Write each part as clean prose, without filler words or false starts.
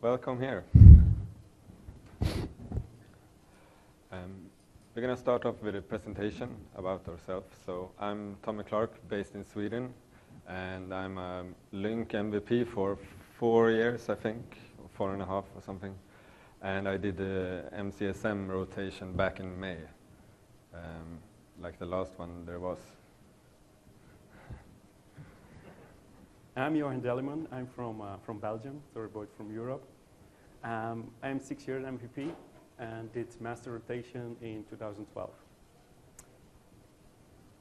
welcome here. We're going to start off with a presentation about ourselves. So I'm Tommy Clark, based in Sweden, and I'm a Lync MVP for 4 years, I think, or 4.5 or something. And I did the MCSM rotation back in May, like the last one there was. I'm Johan Delleman. I'm from Belgium, so we're both from Europe. I'm 6 years MVP and did master rotation in 2012.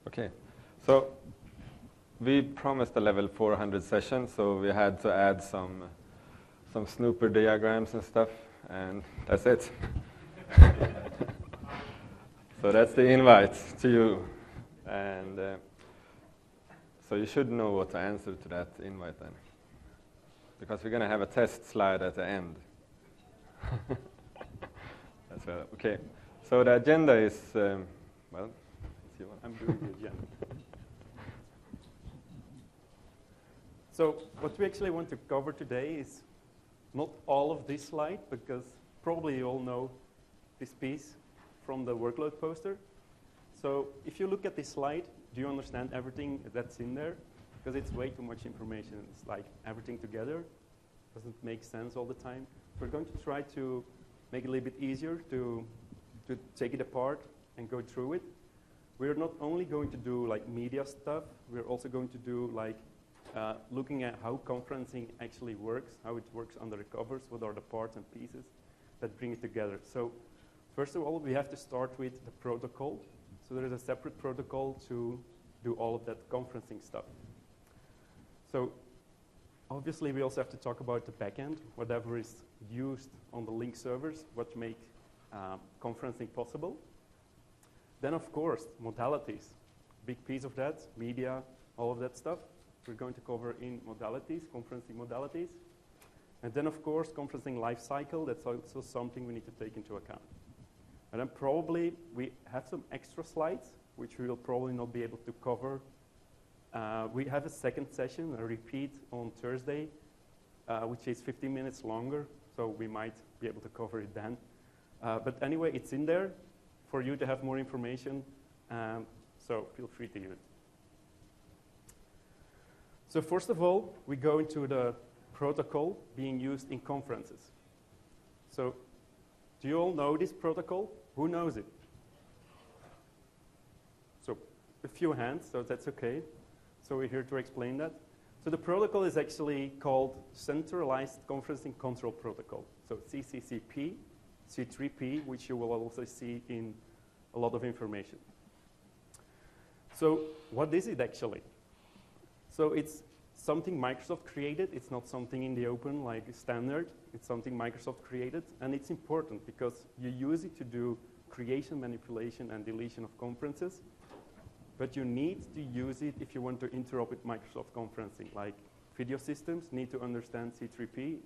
Okay, so we promised a level 400 session, so we had to add some snooper diagrams and stuff, and that's it. So that's the invite to you, and so you should know what to answer to that invite then, because we're going to have a test slide at the end. That's well. Okay, so the agenda is, well, I'm doing the agenda. So what we actually want to cover today is not all of this slide, because probably you all know this piece from the workload poster. So if you look at this slide, do you understand everything that's in there? Because it's way too much information. It's like everything together doesn't make sense all the time. We're going to try to make it a little bit easier to take it apart and go through it. We're not only going to do like media stuff, we're also going to do like looking at how conferencing actually works, how it works under the covers, what are the parts and pieces that bring it together. So first of all, we have to start with the protocol. So there is a separate protocol to do all of that conferencing stuff. So obviously, we also have to talk about the backend, whatever is used on the Lync servers, what make conferencing possible. Then, of course, modalities. Big piece of that, media, all of that stuff. We're going to cover in modalities, conferencing modalities. And then, of course, conferencing life cycle. That's also something we need to take into account. And then probably we have some extra slides, which we will probably not be able to cover. We have a second session, a repeat on Thursday, which is 15 minutes longer, so we might be able to cover it then. But anyway, it's in there for you to have more information, so feel free to use it. So first of all, we go into the protocol being used in conferences. So do you all know this protocol? Who knows it? So a few hands, so that's okay. So we're here to explain that. So the protocol is actually called Centralized Conferencing Control Protocol. So CCCP, C3P, which you will also see in a lot of information. So what is it actually? So it's something Microsoft created. It's not something in the open like standard. It's something Microsoft created. And it's important because you use it to do creation, manipulation, and deletion of conferences. But you need to use it if you want to interop with Microsoft conferencing. Like video systems need to understand C3P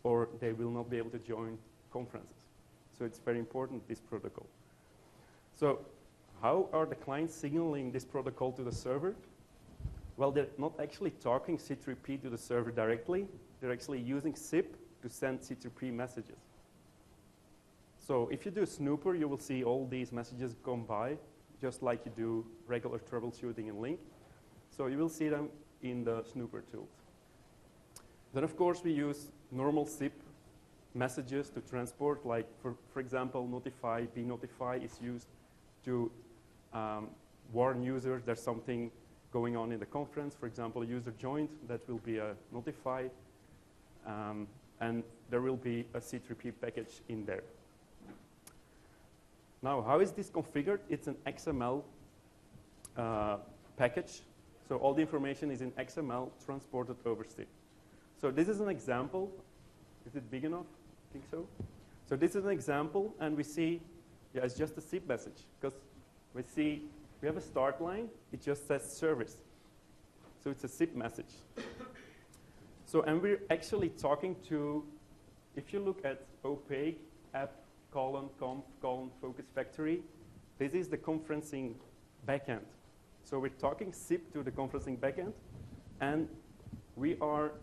or they will not be able to join conferences. So it's very important, this protocol. So how are the clients signaling this protocol to the server? Well, they're not actually talking C3P to the server directly. They're actually using SIP to send C3P messages. So if you do snooper, you will see all these messages come by, just like you do regular troubleshooting in Lync. So you will see them in the snooper tools. Then, of course, we use normal SIP messages to transport, like, for example, notify, be notify is used to warn users there's something going on in the conference. For example, a user joined, that will be a notify, and there will be a C3P package in there. Now, how is this configured? It's an XML package. So all the information is in XML transported over SIP. So this is an example. Is it big enough? I think so. So this is an example, and we see, yeah, it's just a SIP message. Because we see we have a start line. It just says service. So it's a SIP message. So, and we're actually talking to, if you look at opaque app, conf, focus factory, this is the conferencing backend. So we're talking SIP to the conferencing backend, and we are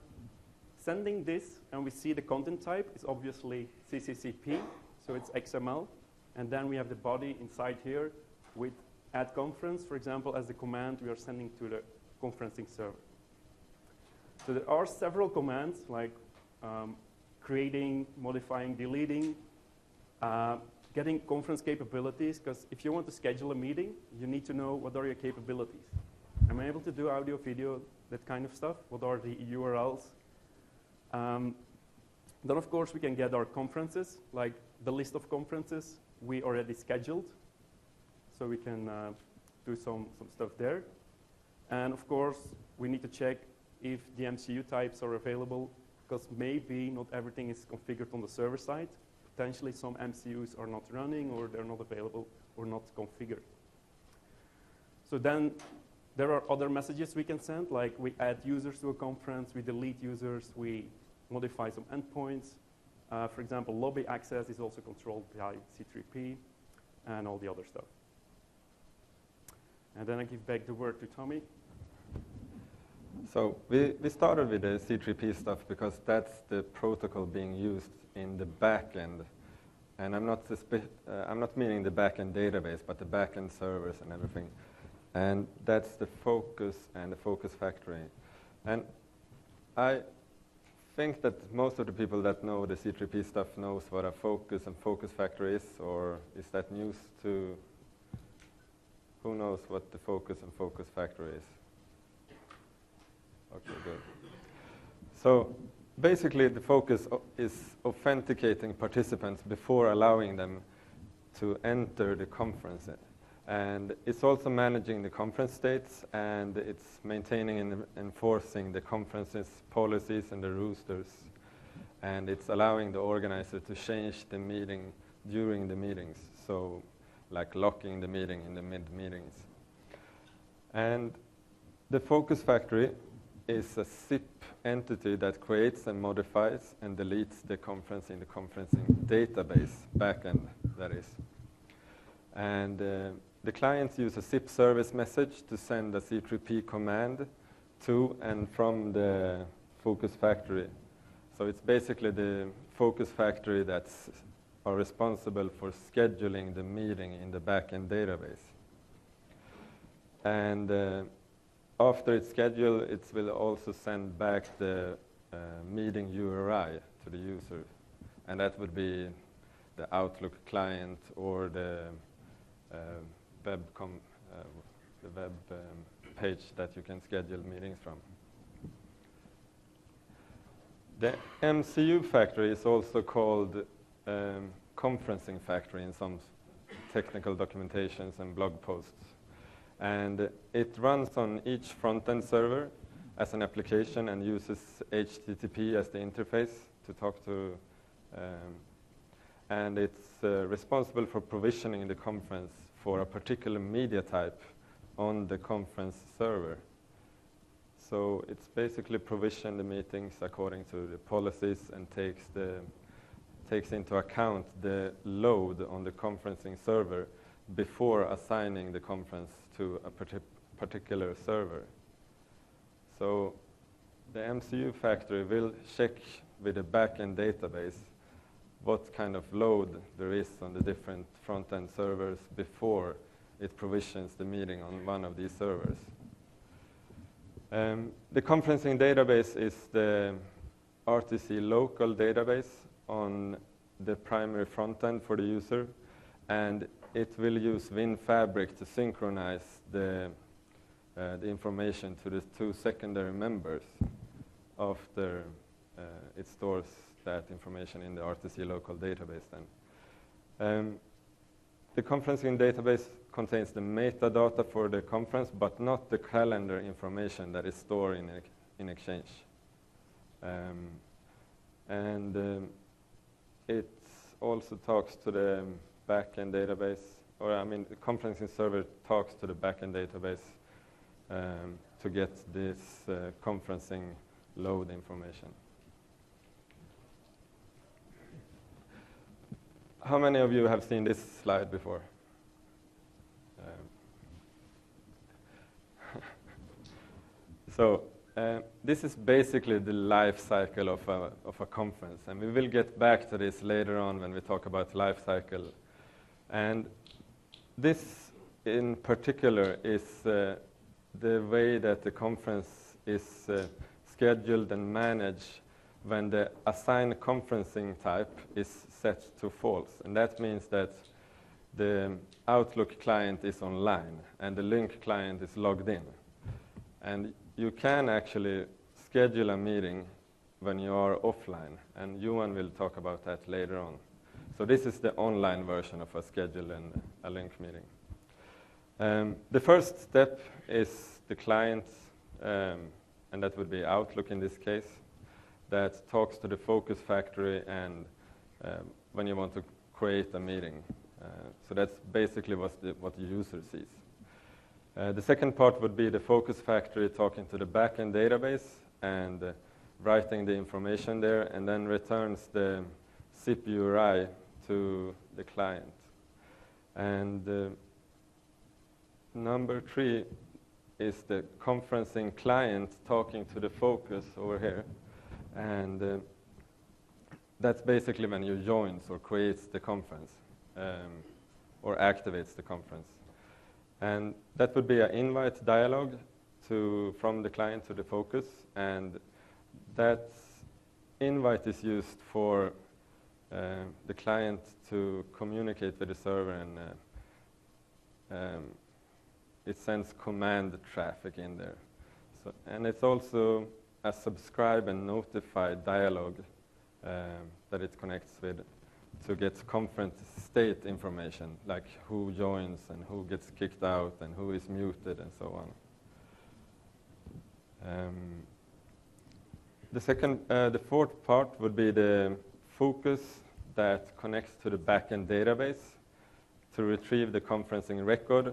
sending this, and we see the content type is obviously CCCP, so it's XML. And then we have the body inside here with add conference, for example, as the command we are sending to the conferencing server. So there are several commands like creating, modifying, deleting, getting conference capabilities, because if you want to schedule a meeting, you need to know what are your capabilities. Am I able to do audio, video, that kind of stuff? What are the URLs? Then, of course, we can get our conferences, like the list of conferences we already scheduled. So we can do some stuff there. And, of course, we need to check if the MCU types are available, because maybe not everything is configured on the server side. Potentially, some MCUs are not running, or they're not available, or not configured. So then there are other messages we can send, like we add users to a conference, we delete users, we modify some endpoints. For example, lobby access is also controlled by C3P and all the other stuff. And then I give back the word to Tommy. So we started with the C3P stuff because that's the protocol being used in the backend. And I'm not meaning the backend database, but the backend servers and everything. And that's the focus and the focus factory. And I think that most of the people that know the C3P stuff knows what a focus and focus factory is, or is that news to who knows what the focus and focus factory is? Okay, good. So basically the focus is authenticating participants before allowing them to enter the conference. And it's also managing the conference states, and it's maintaining and enforcing the conference's policies and the roosters. And it's allowing the organizer to change the meeting during the meetings, so like locking the meeting in the mid-meetings. And the focus factory is a zip entity that creates and modifies and deletes the conference in the conferencing database, backend, that is. And the clients use a zip service message to send a C3P command to and from the focus factory. So it's basically the focus factory that's are responsible for scheduling the meeting in the backend database. And after it's scheduled, it will also send back the meeting URI to the user. And that would be the Outlook client or the web page that you can schedule meetings from. The MCU factory is also called conferencing factory in some technical documentations and blog posts. And it runs on each front-end server as an application and uses HTTP as the interface to talk to, and it's responsible for provisioning the conference for a particular media type on the conference server. So it's basically provision the meetings according to the policies and takes into account the load on the conferencing server before assigning the conference to a particular server. So the MCU factory will check with the backend database what kind of load there is on the different front-end servers before it provisions the meeting on one of these servers. The conferencing database is the RTC local database on the primary front-end for the user, and it will use WinFabric to synchronize the information to the two secondary members after it stores that information in the RTC local database then. The conferencing database contains the metadata for the conference, but not the calendar information that is stored in Exchange. It also talks to the backend database, or I mean, the conferencing server talks to the backend database to get this conferencing load information. How many of you have seen this slide before? So This is basically the life cycle of a conference, and we will get back to this later on when we talk about life cycle. And this in particular is the way that the conference is scheduled and managed when the assigned conferencing type is set to false. And that means that the Outlook client is online and the Lync client is logged in. And you can actually schedule a meeting when you are offline, and Johan will talk about that later on. So this is the online version of a schedule and a Lync meeting. The first step is the client, and that would be Outlook in this case, that talks to the focus factory and when you want to create a meeting. So that's basically what the user sees. The second part would be the focus factory talking to the backend database and writing the information there, and then returns the zip URI to the client. And number 3 is the conferencing client talking to the focus over here. And that's basically when you joins or creates the conference or activates the conference. And that would be an invite dialogue from the client to the focus, and that invite is used for the client to communicate with the server, and it sends command traffic in there. So, and it's also a subscribe and notify dialogue that it connects with to get conference state information, like who joins and who gets kicked out and who is muted and so on. The fourth part would be the focus that connects to the backend database to retrieve the conferencing record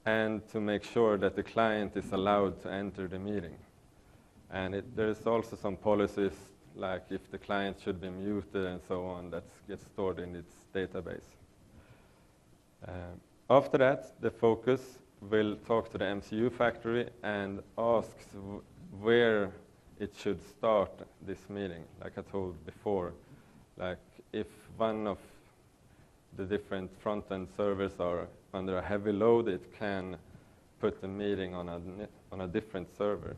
and to make sure that the client is allowed to enter the meeting. And there's also some policies, like if the client should be muted and so on, that gets stored in its database. After that, the focus will talk to the MCU factory and asks where it should start this meeting, like I told before. Like if one of the different front-end servers are under a heavy load, it can put the meeting on a different server.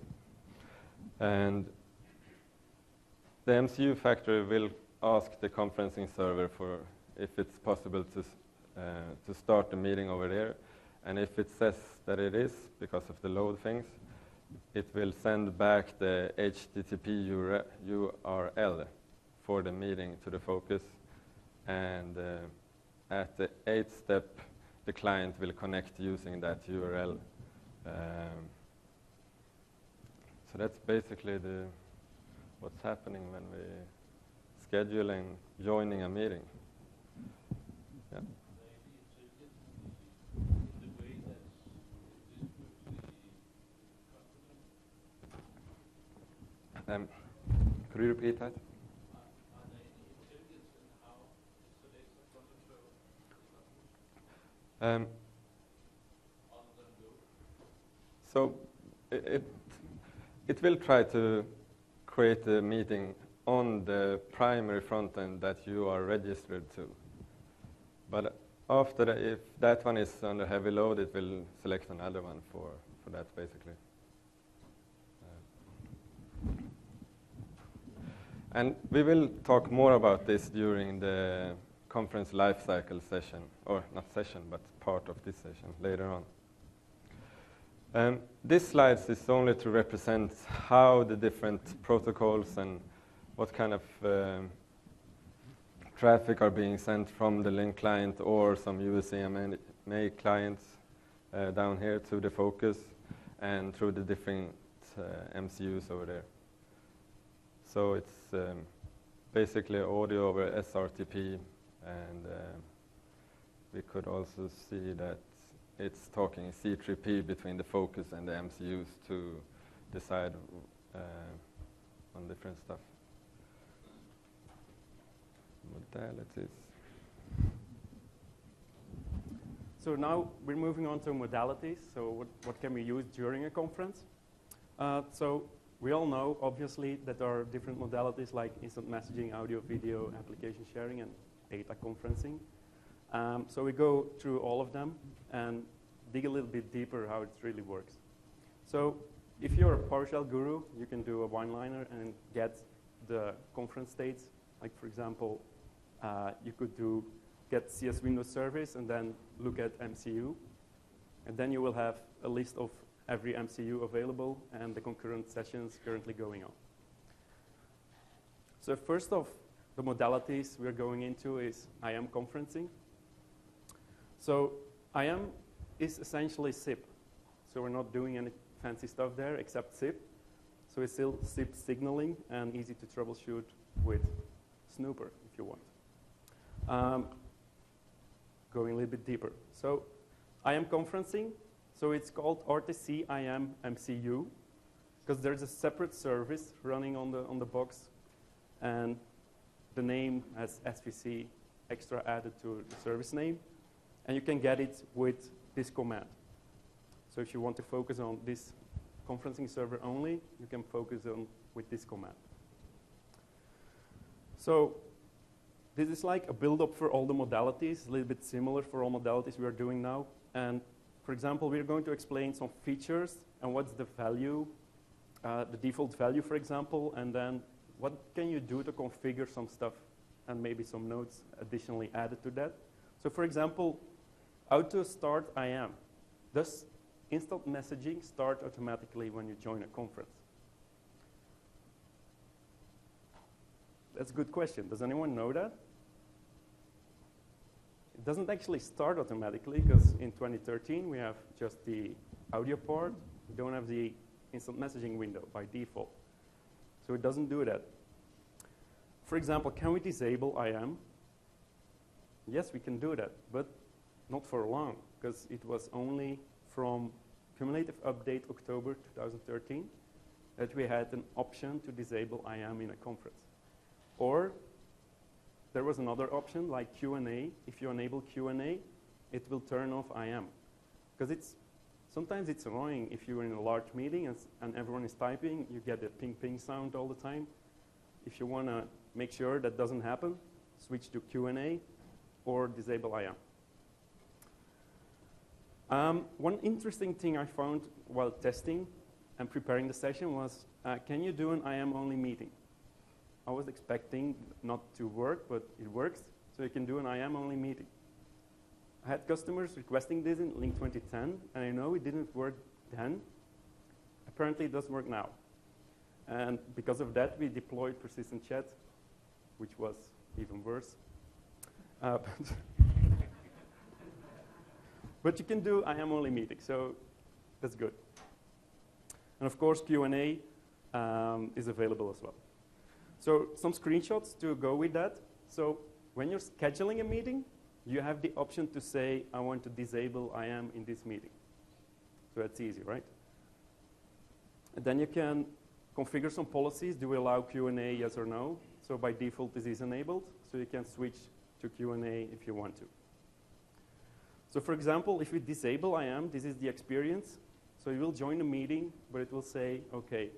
And the MCU factory will ask the conferencing server for if it's possible to start the meeting over there. And if it says that it is, because of the load things, it will send back the HTTP URL for the meeting to the focus. And at the 8th step, the client will connect using that URL. So that's basically what's happening when we schedule and joining a meeting. Yeah. Could you repeat that? So it will try to create a meeting on the primary front end that you are registered to. But after that, if that one is under heavy load, it will select another one for that, basically. And we will talk more about this during the conference lifecycle session, or not session, but part of this session later on. This slide is only to represent how the different protocols and what kind of traffic are being sent from the Lync client or some USAMA clients down here to the focus and through the different MCUs over there. So it's basically audio over SRTP, and we could also see that it's talking C3P between the focus and the MCUs to decide on different stuff. Modalities. So now we're moving on to modalities. So what can we use during a conference? So We all know, obviously, that there are different modalities like instant messaging, audio, video, application sharing, and data conferencing. So we go through all of them and dig a little bit deeper how it really works. So if you're a PowerShell guru, you can do a one-liner and get the conference states. Like, for example, you could get CS Windows service and then look at MCU. And then you will have a list of every MCU available and the concurrent sessions currently going on. So first of the modalities we're going into is IM conferencing. So IM is essentially SIP. So we're not doing any fancy stuff there except SIP. So it's still SIP signaling and easy to troubleshoot with Snooper if you want. Going a little bit deeper. So IM conferencing, so it's called RTC IM MCU because there's a separate service running on the box and the name has SVC extra added to the service name. And you can get it with this command. So if you want to focus on this conferencing server only, you can focus on with this command. So this is like a build-up for all the modalities, a little bit similar for all modalities we are doing now. And for example, we're going to explain some features and what's the value, the default value, for example, and then what can you do to configure some stuff and maybe some nodes additionally added to that. So for example, how to start IM. Does instant messaging start automatically when you join a conference? That's a good question. Does anyone know that? It doesn't actually start automatically because in 2013 we have just the audio part. We don't have the instant messaging window by default. So it doesn't do that. For example, can we disable IM? Yes, we can do that, but not for long because it was only from cumulative update October 2013 that we had an option to disable IM in a conference. Or there was another option like Q&A. If you enable Q&A, it will turn off IM. Because sometimes it's annoying if you're in a large meeting and everyone is typing, you get a ping ping sound all the time. If you want to make sure that doesn't happen, switch to Q&A or disable IM. One interesting thing I found while testing and preparing the session was, can you do an IM-only meeting? I was expecting not to work, but it works. So you can do an IM-only meeting. I had customers requesting this in Lync 2010, and I know it didn't work then. Apparently, it does work now. And because of that, we deployed persistent chat, which was even worse. But you can do IM-only meeting, so that's good. And of course, Q&A is available as well. So some screenshots to go with that. So when you're scheduling a meeting, you have the option to say, I want to disable IM in this meeting. So that's easy, right? And then you can configure some policies. Do we allow Q&A, yes or no? So by default, this is enabled. So you can switch to Q&A if you want to. So for example, if we disable IM, this is the experience. So you will join a meeting, but it will say, OK,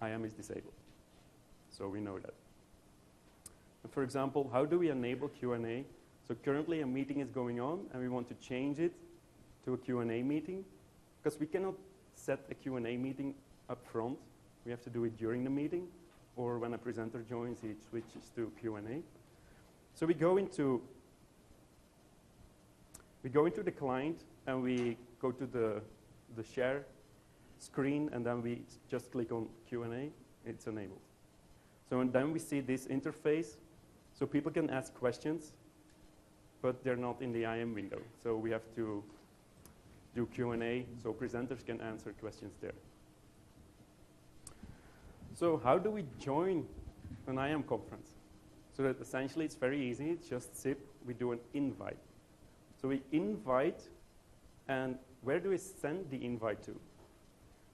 IM is disabled. So we know that. And for example, how do we enable Q&A? So currently a meeting is going on, and we want to change it to a Q&A meeting. Because we cannot set a Q&A meeting up front. We have to do it during the meeting. Or when a presenter joins, he switches to Q&A. So we go into the client, and we go to the share screen, and then we just click on Q&A. It's enabled. So and then we see this interface. So people can ask questions, but they're not in the IM window. So we have to do Q&A, so presenters can answer questions there. So how do we join an IM conference? So that essentially it's very easy. It's just SIP. We do an invite. So we invite, and where do we send the invite to?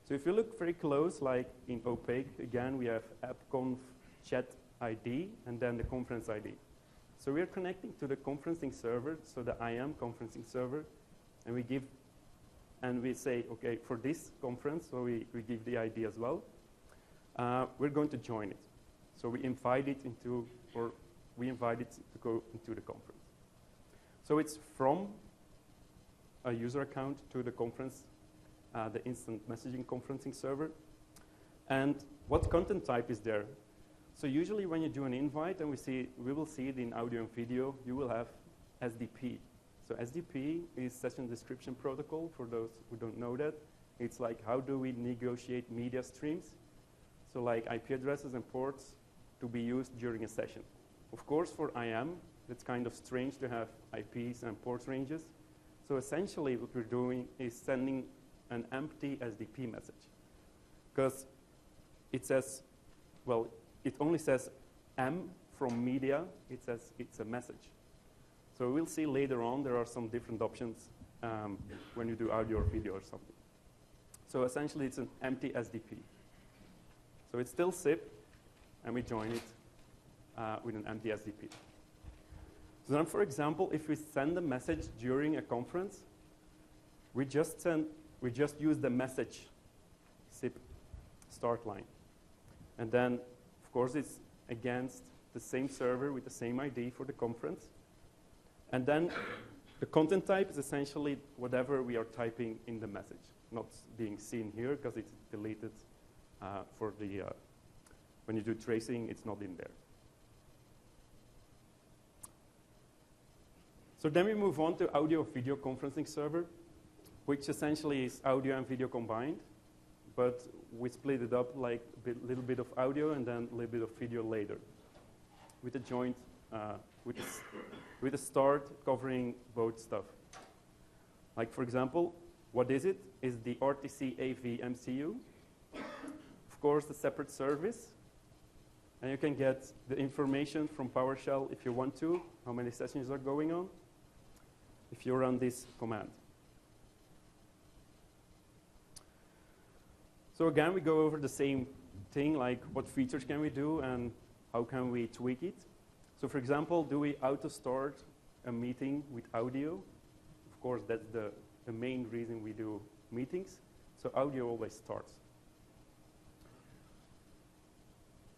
So if you look very close, like in opaque, again, we have appconf chat ID, and then the conference ID. So we are connecting to the conferencing server, so the IM conferencing server, and we say, OK, for this conference, so we give the ID as well. we're going to join it. So we invite it to go into the conference. So it's from a user account to the conference, the instant messaging conferencing server. And what content type is there? So usually when you do an invite, and we will see it in audio and video, you will have SDP. So SDP is Session Description Protocol, for those who don't know that. It's like, how do we negotiate media streams? So like IP addresses and ports to be used during a session. Of course, for IM, it's kind of strange to have IPs and port ranges. So essentially what we're doing is sending an empty SDP message. Because it says, well, it only says M from media. It says it's a message. So we'll see later on there are some different options when you do audio or video or something. So essentially it's an empty SDP. So it's still SIP, and we join it with an empty SDP. So then, for example, if we send a message during a conference, we just use the message SIP start line. And then, of course, it's against the same server with the same ID for the conference. And then the content type is essentially whatever we are typing in the message, not being seen here because it's deleted for the, when you do tracing, it's not in there. So then we move on to audio video conferencing server, which essentially is audio and video combined, but we split it up like a little bit of audio and then a little bit of video later, with a joint, with a start covering both stuff. Like for example, what is it? Is the RTC AV MCU. Of course, the separate service. And you can get the information from PowerShell if you want to, how many sessions are going on, if you run this command. So again, we go over the same thing, like what features can we do and how can we tweak it. So for example, do we auto-start a meeting with audio? Of course, that's the main reason we do meetings. So audio always starts.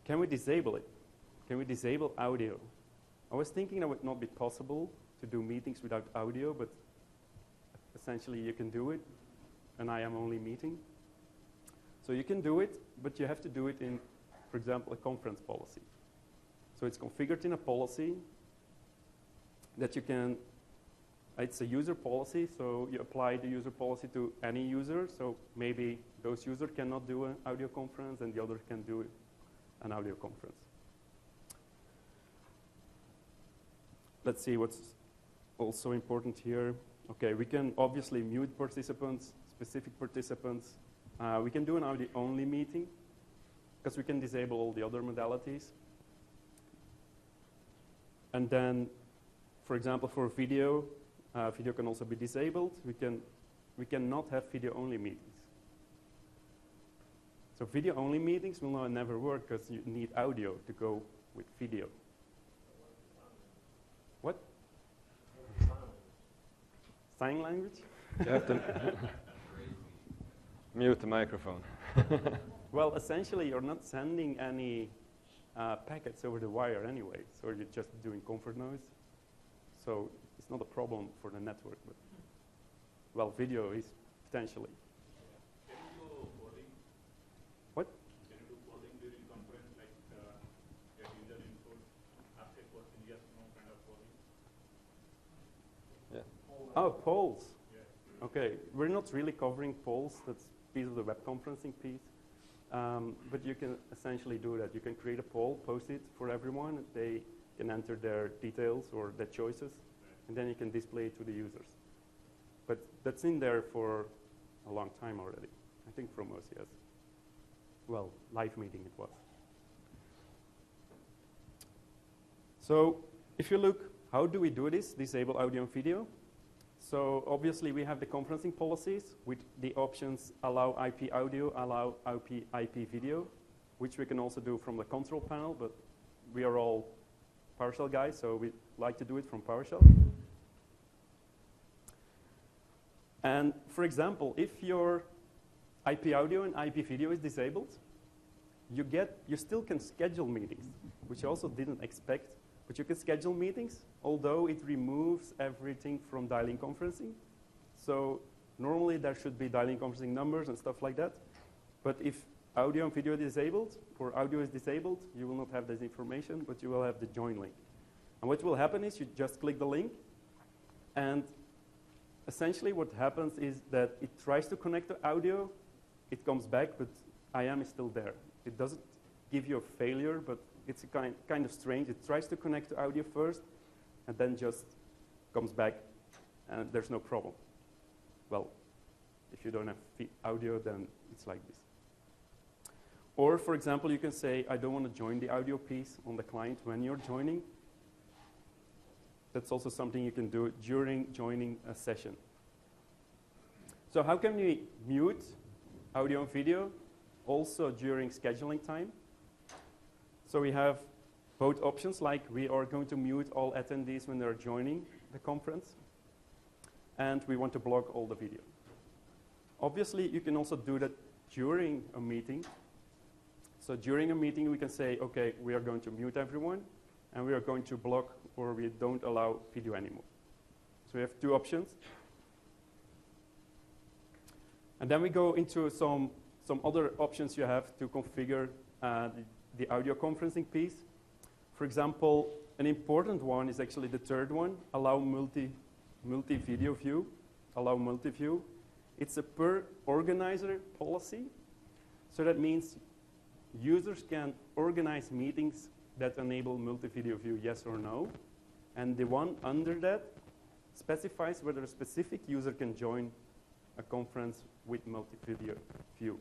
Can we disable it? Can we disable audio? I was thinking that would not be possible to do meetings without audio, but essentially you can do it, and I am only meeting. So you can do it, but you have to do it in, for example, a conference policy. So it's configured in a policy that you can, it's a user policy, so you apply the user policy to any user. So maybe those users cannot do an audio conference and the other can do an audio conference. Let's see what's also important here. Okay, we can obviously mute participants, specific participants. We can do an audio-only meeting because we can disable all the other modalities. And then, for example, for video, video can also be disabled. We cannot have video-only meetings. So video-only meetings will never work because you need audio to go with video. What? Sign language? You have to mute the microphone. Well, essentially, you're not sending any packets over the wire anyway, so you're just doing comfort noise. So it's not a problem for the network, but well, video is potentially. Can you do polling? What? Can you do polling during conference, like get user input, ask a question, yes, no kind of polling? Yeah. Oh, polls. Yeah. Okay, we're not really covering polls. That's a piece of the web conferencing piece. But you can essentially do that. You can create a poll, post it for everyone. They can enter their details or their choices, and then you can display it to the users. But that's in there for a long time already. I think from us, yes. Well, live meeting it was. So if you look, how do we do this, disable audio and video? So obviously we have the conferencing policies with the options allow IP audio, allow IP video, which we can also do from the control panel, but we are all PowerShell guys, so we like to do it from PowerShell. And for example, if your IP audio and IP video is disabled, you still can schedule meetings, which I also didn't expect, but you can schedule meetings, although it removes everything from dialing conferencing. So normally there should be dialing conferencing numbers and stuff like that, but if audio and video is disabled, or audio is disabled, you will not have this information, but you will have the join link. And what will happen is you just click the link, and essentially what happens is that it tries to connect to audio, it comes back, but IM is still there. It doesn't give you a failure, but it's a kind of strange. It tries to connect to audio first, and then just comes back, and there's no problem. Well, if you don't have audio, then it's like this. Or, for example, you can say, I don't want to join the audio piece on the client when you're joining. That's also something you can do during joining a session. So how can we mute audio and video also during scheduling time? So we have both options, like we are going to mute all attendees when they're joining the conference, and we want to block all the video. Obviously, you can also do that during a meeting. So during a meeting, we can say, okay, we are going to mute everyone, and we are going to block, or we don't allow video anymore. So we have two options. And then we go into some other options you have to configure the audio conferencing piece. For example, an important one is actually the third one, allow multi-video view, allow multi-view. It's a per organizer policy. So that means users can organize meetings that enable multi-video view, yes or no. And the one under that specifies whether a specific user can join a conference with multi-video view.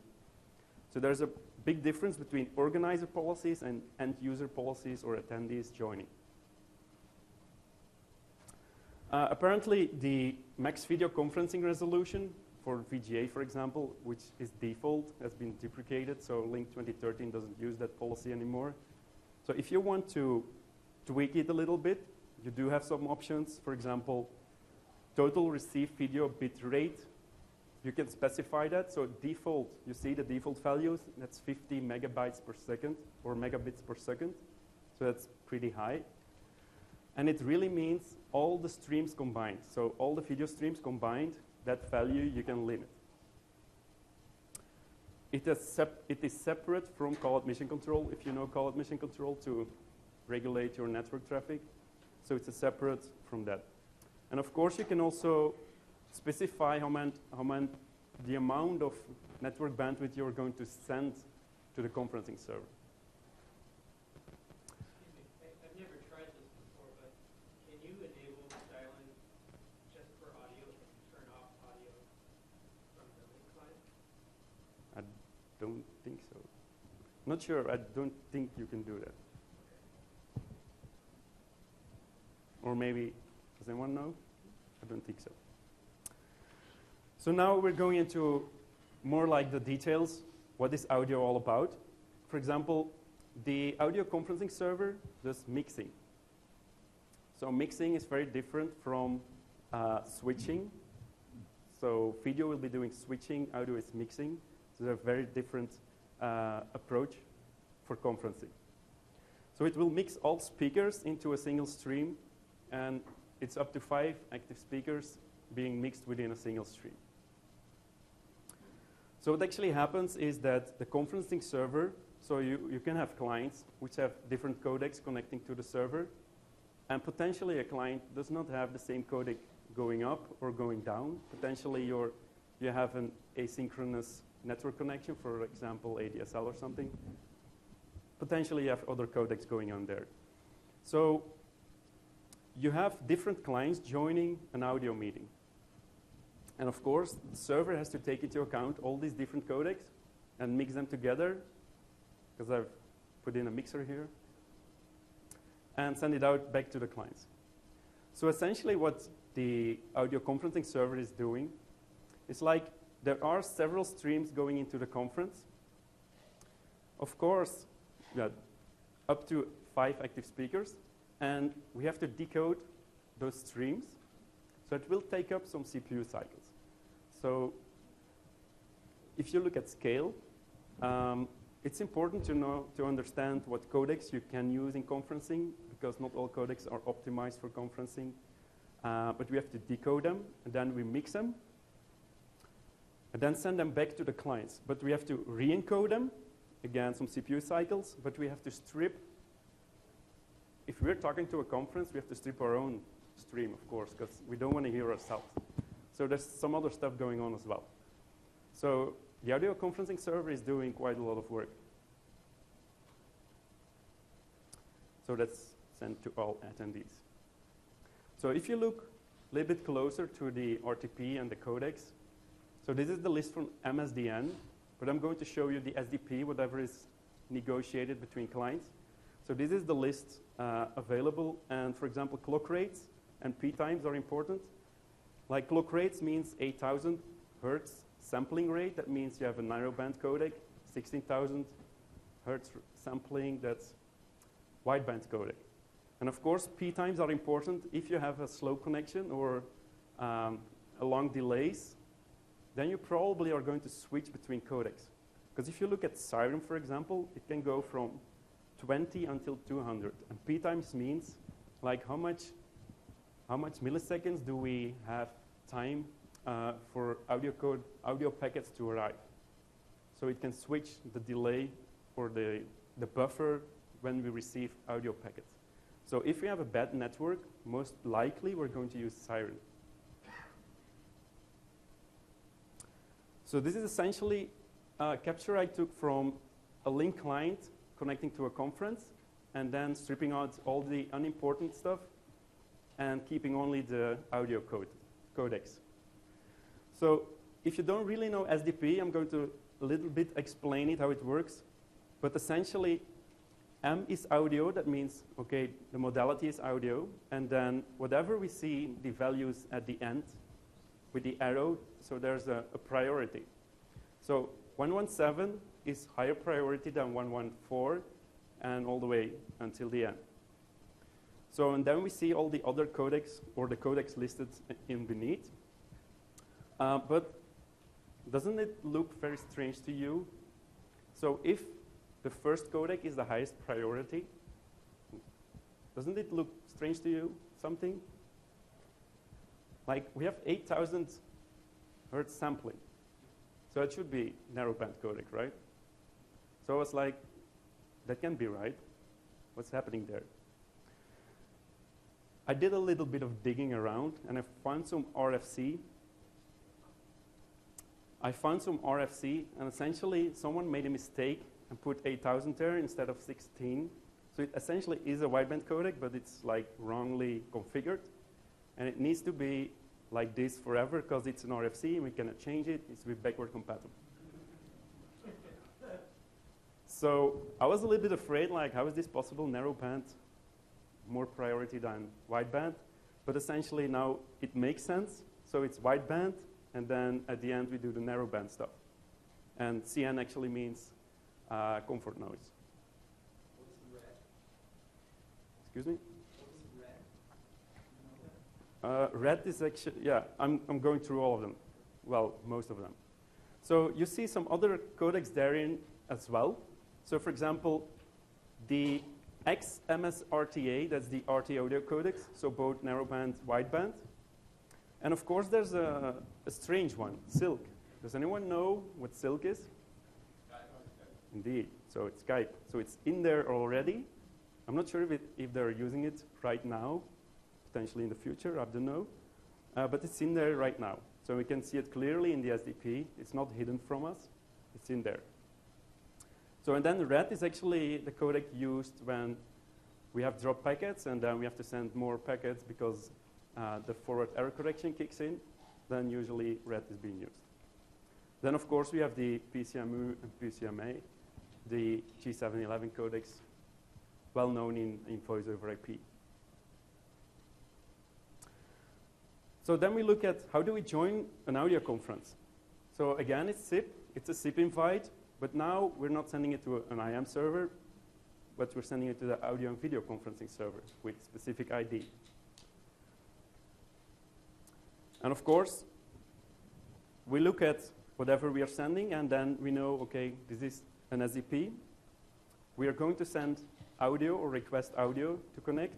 So there's a big difference between organizer policies and end-user policies or attendees joining. Apparently, the max video conferencing resolution for VGA, for example, which is default, has been deprecated, so Lync 2013 doesn't use that policy anymore. So if you want to tweak it a little bit, you do have some options. For example, total received video bit rate. You can specify that. So default, you see the default values, that's 50 megabytes per second, or megabits per second. So that's pretty high. And it really means all the streams combined. So all the video streams combined, that value you can limit. It is separate from call admission control, if you know call admission control, to regulate your network traffic. So it's a separate from that. And of course, you can also specify the amount of network bandwidth you're going to send to the conferencing server. Excuse me, I've never tried this before, but can you enable dial-in just for audio and turn off audio from the Lync client? I don't think so. Not sure, I don't think you can do that. Or maybe, does anyone know? I don't think so. So now we're going into more like the details. What is audio all about? For example, the audio conferencing server does mixing. So mixing is very different from switching. So video will be doing switching, audio is mixing. So they're very different approach for conferencing. So it will mix all speakers into a single stream, and it's up to 5 active speakers being mixed within a single stream. So what actually happens is that the conferencing server, so you can have clients which have different codecs connecting to the server, and potentially a client does not have the same codec going up or going down. Potentially you have an asynchronous network connection, for example, ADSL or something. Potentially you have other codecs going on there. So you have different clients joining an audio meeting. And of course, the server has to take into account all these different codecs and mix them together, because I've put in a mixer here, and send it out back to the clients. So essentially what the audio conferencing server is doing is like there are several streams going into the conference. Of course, up to 5 active speakers, and we have to decode those streams. So it will take up some CPU cycles. So if you look at scale, it's important to understand what codecs you can use in conferencing, because not all codecs are optimized for conferencing. But we have to decode them, and then we mix them, and then send them back to the clients. But we have to re-encode them, again, some CPU cycles, but we have to strip. If we're talking to a conference, we have to strip our own stream, of course, because we don't want to hear ourselves. So there's some other stuff going on as well. So the audio conferencing server is doing quite a lot of work. So that's sent to all attendees. So if you look a little bit closer to the RTP and the codecs, so this is the list from MSDN, but I'm going to show you the SDP, whatever is negotiated between clients. So this is the list available, and for example, clock rates and P times are important. Like clock rates means 8,000 hertz sampling rate. That means you have a narrowband codec. 16,000 hertz sampling, that's wideband codec. And of course, P times are important. If you have a slow connection or a long delays, then you probably are going to switch between codecs. Because if you look at Siren, for example, it can go from 20 until 200. And P times means like how much milliseconds do we have time for audio packets to arrive. So it can switch the delay or the buffer when we receive audio packets. So if we have a bad network, most likely we're going to use Siren. So this is essentially a capture I took from a Lync client connecting to a conference, and then stripping out all the unimportant stuff and keeping only the audio codecs. So if you don't really know SDP, I'm going to a little bit explain it, how it works. But essentially, M is audio. That means, okay, the modality is audio. And then whatever we see, the values at the end with the arrow, so there's a priority. So 117 is higher priority than 114 and all the way until the end. So, and then we see all the other codecs or the codecs listed in beneath. But doesn't it look very strange to you? So if the first codec is the highest priority, doesn't it look strange to you, something? Like we have 8,000 hertz sampling. So it should be narrowband codec, right? So I was like, that can't be right. What's happening there? I did a little bit of digging around, and I found some RFC. And essentially someone made a mistake and put 8,000 there instead of 16. So it essentially is a wideband codec, but it's like wrongly configured. And it needs to be like this forever because it's an RFC and we cannot change it. It's backward compatible. So I was a little bit afraid, like, how is this possible? Narrowband, more priority than wideband. But essentially now it makes sense. So it's wideband, and then at the end we do the narrowband stuff. And CN actually means comfort noise. What's the red? Excuse me? What's red? Red is actually, yeah, I'm going through all of them. Well, most of them. So you see some other codecs therein as well. So for example, the XMSRTA, that's the RT audio codecs, so both narrowband, wideband. And of course there's a strange one, Silk. Does anyone know what Silk is? Indeed, so it's Skype. So it's in there already. I'm not sure if they're using it right now, potentially in the future, I don't know. But it's in there right now. So we can see it clearly in the SDP. It's not hidden from us. It's in there. So and then red is actually the codec used when we have drop packets and then we have to send more packets because the forward error correction kicks in. Then usually red is being used. Then of course we have the PCMU and PCMA, the G711 codecs, well known in voice over IP. So then we look at how do we join an audio conference. So again, it's SIP. It's a SIP invite. But now we're not sending it to an IAM server, but we're sending it to the audio and video conferencing server with specific ID. And of course, we look at whatever we are sending, and then we know, okay, this is an SDP. We are going to send audio or request audio to connect.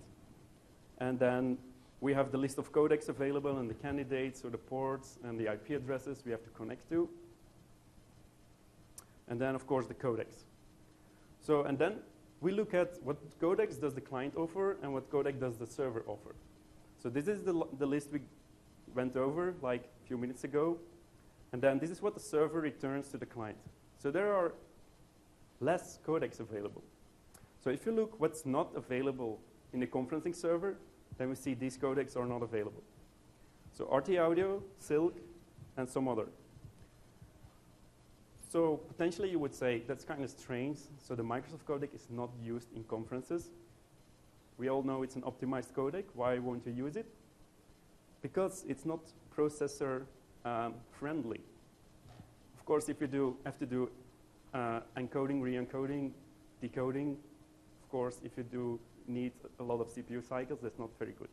And then we have the list of codecs available and the candidates or the ports and the IP addresses we have to connect to. And then, of course, the codecs. So, and then we look at what codecs does the client offer and what codec does the server offer. So this is the list we went over like a few minutes ago. And then this is what the server returns to the client. So there are less codecs available. So if you look what's not available in the conferencing server, then we see these codecs are not available. So RT Audio, Silk, and some other. So potentially you would say that's kind of strange. So the Microsoft codec is not used in conferences. We all know it's an optimized codec. Why won't you use it? Because it's not processor friendly. Of course, if you have to do encoding, re-encoding, decoding, of course, if you do need a lot of CPU cycles, that's not very good.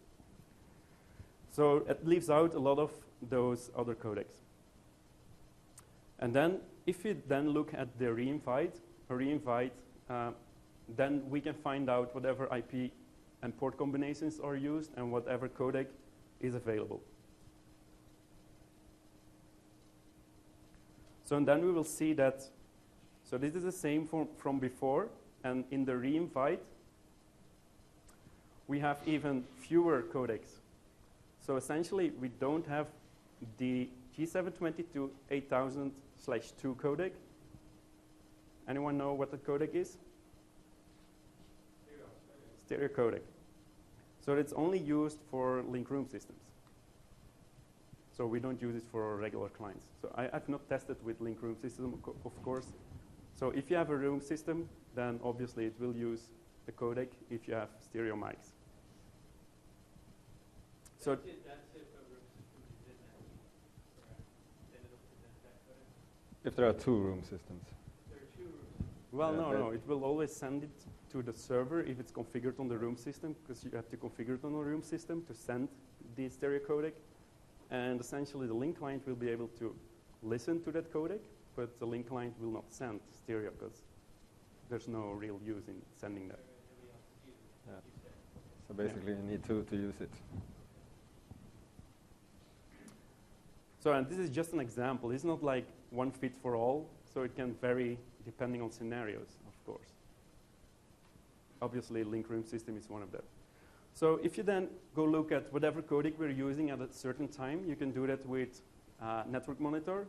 So it leaves out a lot of those other codecs. And then if you then look at the re-invite, then we can find out whatever IP and port combinations are used and whatever codec is available. So and then we will see that, so this is the same from before, and in the re-invite, we have even fewer codecs. So essentially, we don't have the G722 8000/2 codec. Anyone know what the codec is? Stereo codec. So it's only used for Lync room systems. So we don't use it for regular clients. So I've not tested with Lync room system, of course. So if you have a room system, then obviously it will use the codec if you have stereo mics. So That's if a room system is in that meeting, correct? Then it'll present that codec. If there are two room systems. There are 2 room systems. well, Yeah, no, it will always send it to the server if it's configured on the room system, because you have to configure it on the room system to send the stereo codec. And essentially, the Lync client will be able to listen to that codec, but the Lync client will not send stereo because there's no real use in sending that. Everybody else is using it, Yeah. like you said. So basically, you need two to use it. So, and this is just an example. It's not like one fit for all, so it can vary depending on scenarios, of course. Obviously, Lync room system is one of them. So if you then go look at whatever codec we're using at a certain time, you can do that with Network Monitor,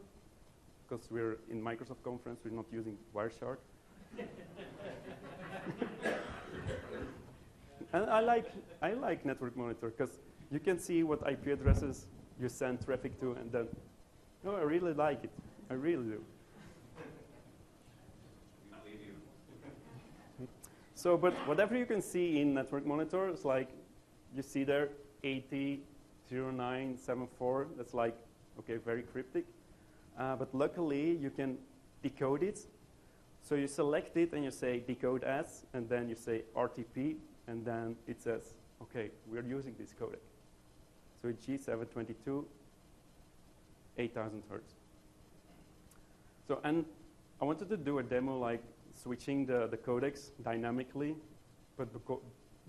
because we're in Microsoft Conference, we're not using Wireshark. And I like Network Monitor, because you can see what IP addresses you send traffic to, and then, no, I really like it. I really do. So, but whatever you can see in Network Monitor, it's like, you see there 800974, that's like, okay, very cryptic. But luckily, you can decode it. So you select it and you say decode as, and then you say RTP, and then it says, okay, we're using this codec. So it's G722, 8000 hertz. So, and I wanted to do a demo like switching the codecs dynamically, but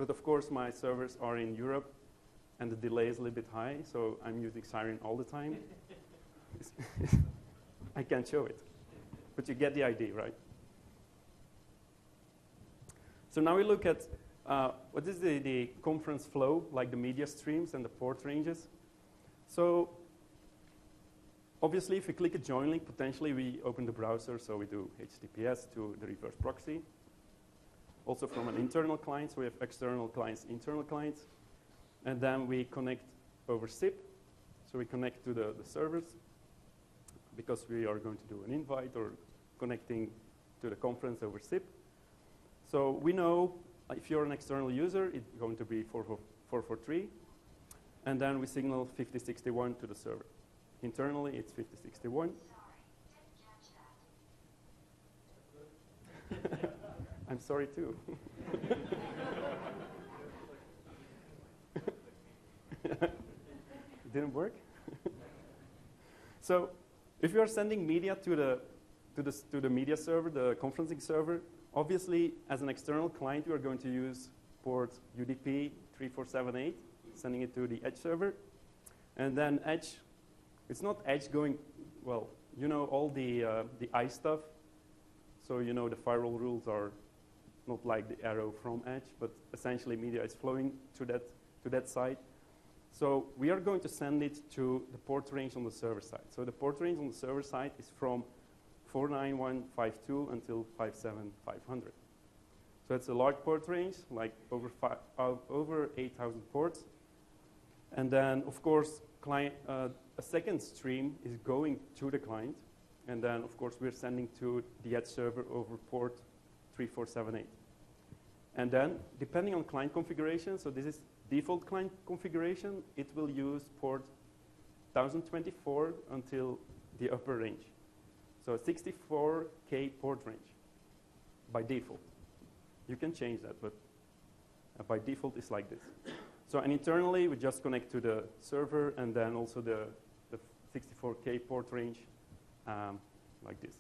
of course my servers are in Europe and the delay is a little bit high, so I'm using Siren all the time. I can't show it, but you get the idea, right? So now we look at what is the conference flow, like the media streams and the port ranges. So obviously, if we click a join link, potentially we open the browser, so we do HTTPS to the reverse proxy. Also from an internal client, so we have external clients, internal clients. And then we connect over SIP. So we connect to the servers, because we are going to do an invite or connecting to the conference over SIP. So we know if you're an external user, it's going to be 443. And then we signal 5061 to the server. Internally, it's 5061. I'm sorry, too. Didn't work? So if you are sending media to to the media server, the conferencing server. Obviously, as an external client, we are going to use port UDP 3478, sending it to the Edge server. And then Edge, it's not Edge going, well, you know all the I stuff. So you know the firewall rules are not like the arrow from Edge, but essentially media is flowing to that side. So we are going to send it to the port range on the server side. So the port range on the server side is from 49152 until 57500. So it's a large port range, like over 8,000 ports. And then, of course, a second stream is going to the client. And then, of course, we're sending to the Edge server over port 3478. And then, depending on client configuration, so this is default client configuration, it will use port 1024 until the upper range. So 64K port range by default. You can change that, but by default it's like this. So and internally we just connect to the server and then also the 64K port range like this.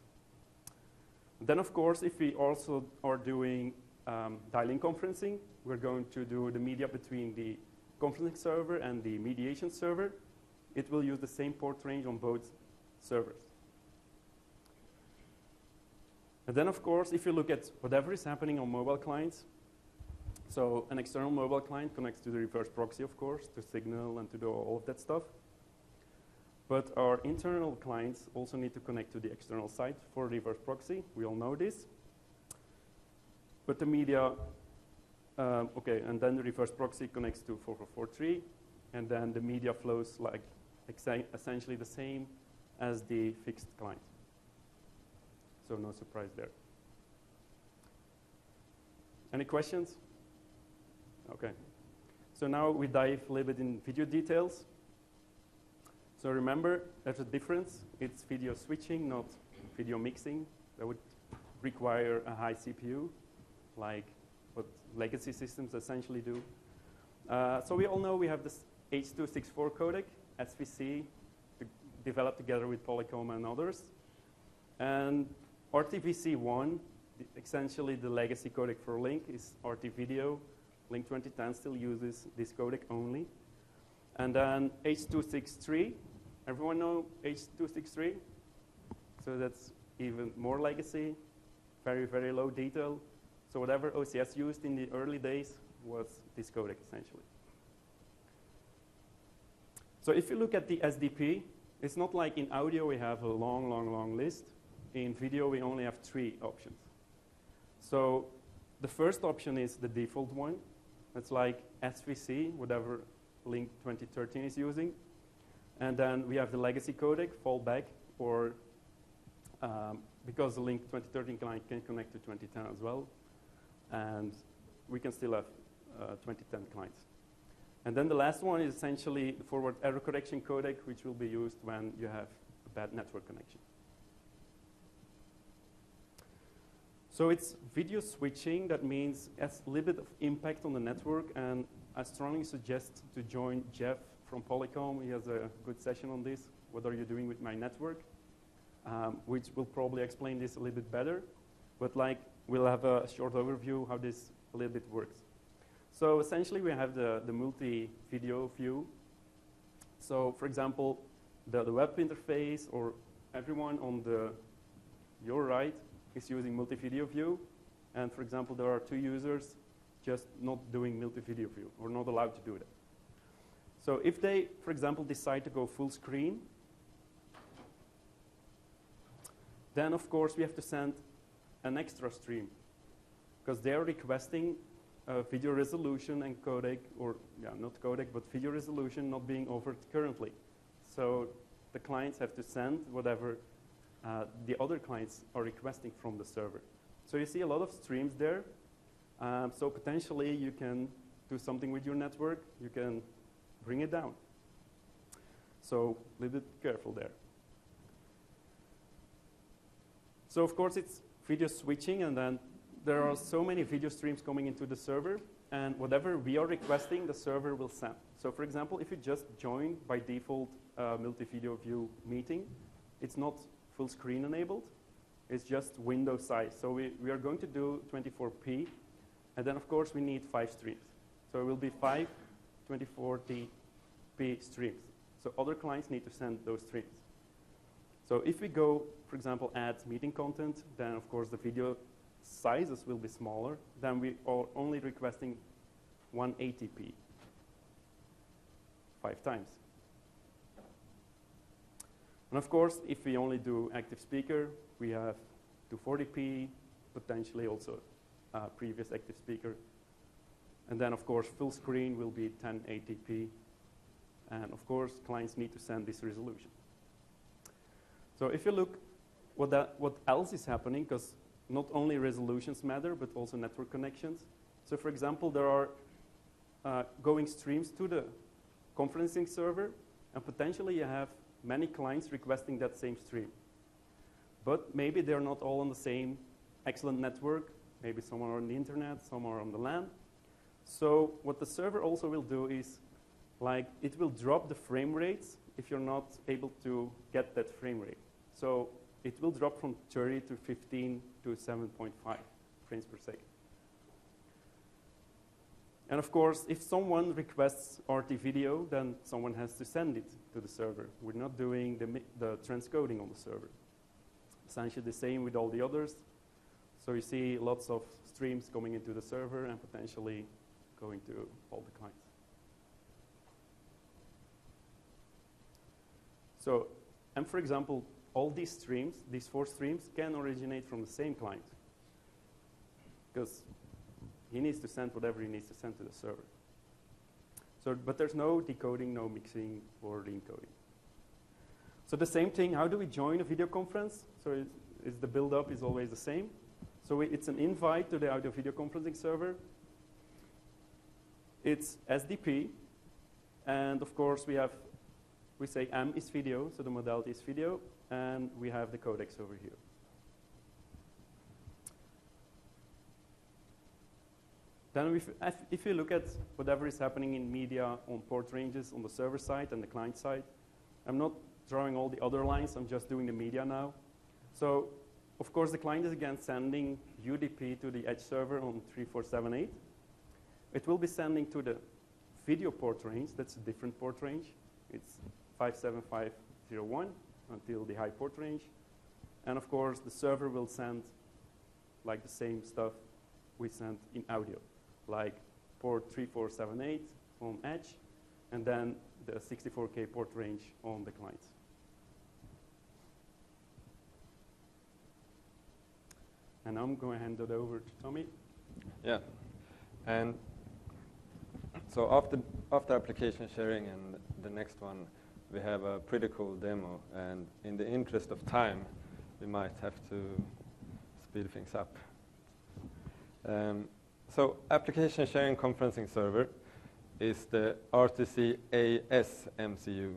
Then of course if we also are doing dial-in conferencing, we're going to do the media between the conferencing server and the mediation server. It will use the same port range on both servers. And then, of course, if you look at whatever is happening on mobile clients, so an external mobile client connects to the reverse proxy, of course, to Signal and to do all of that stuff. But our internal clients also need to connect to the external side for reverse proxy. We all know this. But the media, okay, and then the reverse proxy connects to 4443, and then the media flows like essentially the same as the fixed client. So no surprise there. Any questions? Okay. So now we dive a little bit in video details. So remember, there's a difference. It's video switching, not video mixing. That would require a high CPU, like what legacy systems essentially do. So we all know we have this H.264 codec, SVC, developed together with Polycom and others. And RTVC1, essentially the legacy codec for Lync, is RT Video. Lync 2010 still uses this codec only. And then H.263, everyone know H.263? So that's even more legacy, very, very low detail. So whatever OCS used in the early days was this codec, essentially. So if you look at the SDP, it's not like in audio we have a long, long, long list. In video, we only have 3 options. So the first option is the default one. It's like SVC, whatever Lync 2013 is using. And then we have the legacy codec, fallback, or because the Lync 2013 client can connect to 2010 as well. And we can still have 2010 clients. And then the last one is essentially the forward error correction codec, which will be used when you have a bad network connection. So it's video switching. That means it has a little bit of impact on the network. And I strongly suggest to join Jeff from Polycom. He has a good session on this. What are you doing with my network? Which will probably explain this a little bit better. But like, we'll have a short overview how this a little bit works. So essentially, we have the multi-video view. So for example, the web interface or everyone on your right is using multi-video view. And for example, there are 2 users just not doing multi-video view or not allowed to do that. So if they, for example, decide to go full screen, then of course we have to send an extra stream because they are requesting video resolution and codec, or not codec, but video resolution not being offered currently. So the clients have to send whatever the other clients are requesting from the server. So you see a lot of streams there. So potentially you can do something with your network. You can bring it down. So a little bit careful there. So of course it's video switching, and then there are so many video streams coming into the server, and whatever we are requesting, the server will send. So for example, if you just join by default multi-video view meeting, it's not full screen enabled. is just window size. So we are going to do 24p, and then of course we need 5 streams. So it will be 5 24p streams. So other clients need to send those streams. So if we go, for example, add meeting content, then of course the video sizes will be smaller. Then we are only requesting 180p 5 times. And of course, if we only do active speaker, we have 240p, potentially also previous active speaker. And then of course, full screen will be 1080p. And of course, clients need to send this resolution. So if you look what else is happening, because not only resolutions matter, but also network connections. So for example, there are going streams to the conferencing server, and potentially you have many clients requesting that same stream. But maybe they're not all on the same excellent network. Maybe some are on the internet, some are on the LAN. So what the server also will do is, like, it will drop the frame rates if you're not able to get that frame rate. So it will drop from 30 to 15 to 7.5 frames per second. And of course, if someone requests RT video, then someone has to send it to the server. We're not doing the transcoding on the server. Essentially the same with all the others. So you see lots of streams coming into the server and potentially going to all the clients. So, and for example, all these streams, these 4 streams, can originate from the same client, because he needs to send whatever he needs to send to the server. So, but there's no decoding, no mixing, or encoding. So the same thing, how do we join a video conference? So the build-up is always the same. So it's an invite to the audio video conferencing server. It's SDP, and of course we say M is video, so the modality is video, and we have the codecs over here. Then if you look at whatever is happening in media on port ranges on the server side and the client side, I'm not drawing all the other lines, I'm just doing the media now. So, of course, the client is again sending UDP to the edge server on 3478. It will be sending to the video port range, that's a different port range. It's 57501 until the high port range. And of course, the server will send like the same stuff we sent in audio, like port 3478 on edge, and then the 64K port range on the client. And I'm going to hand it over to Tommy. Yeah, and so after application sharing and the next one, we have a pretty cool demo, and in the interest of time, we might have to speed things up. So application sharing conferencing server is the RTC AS MCU,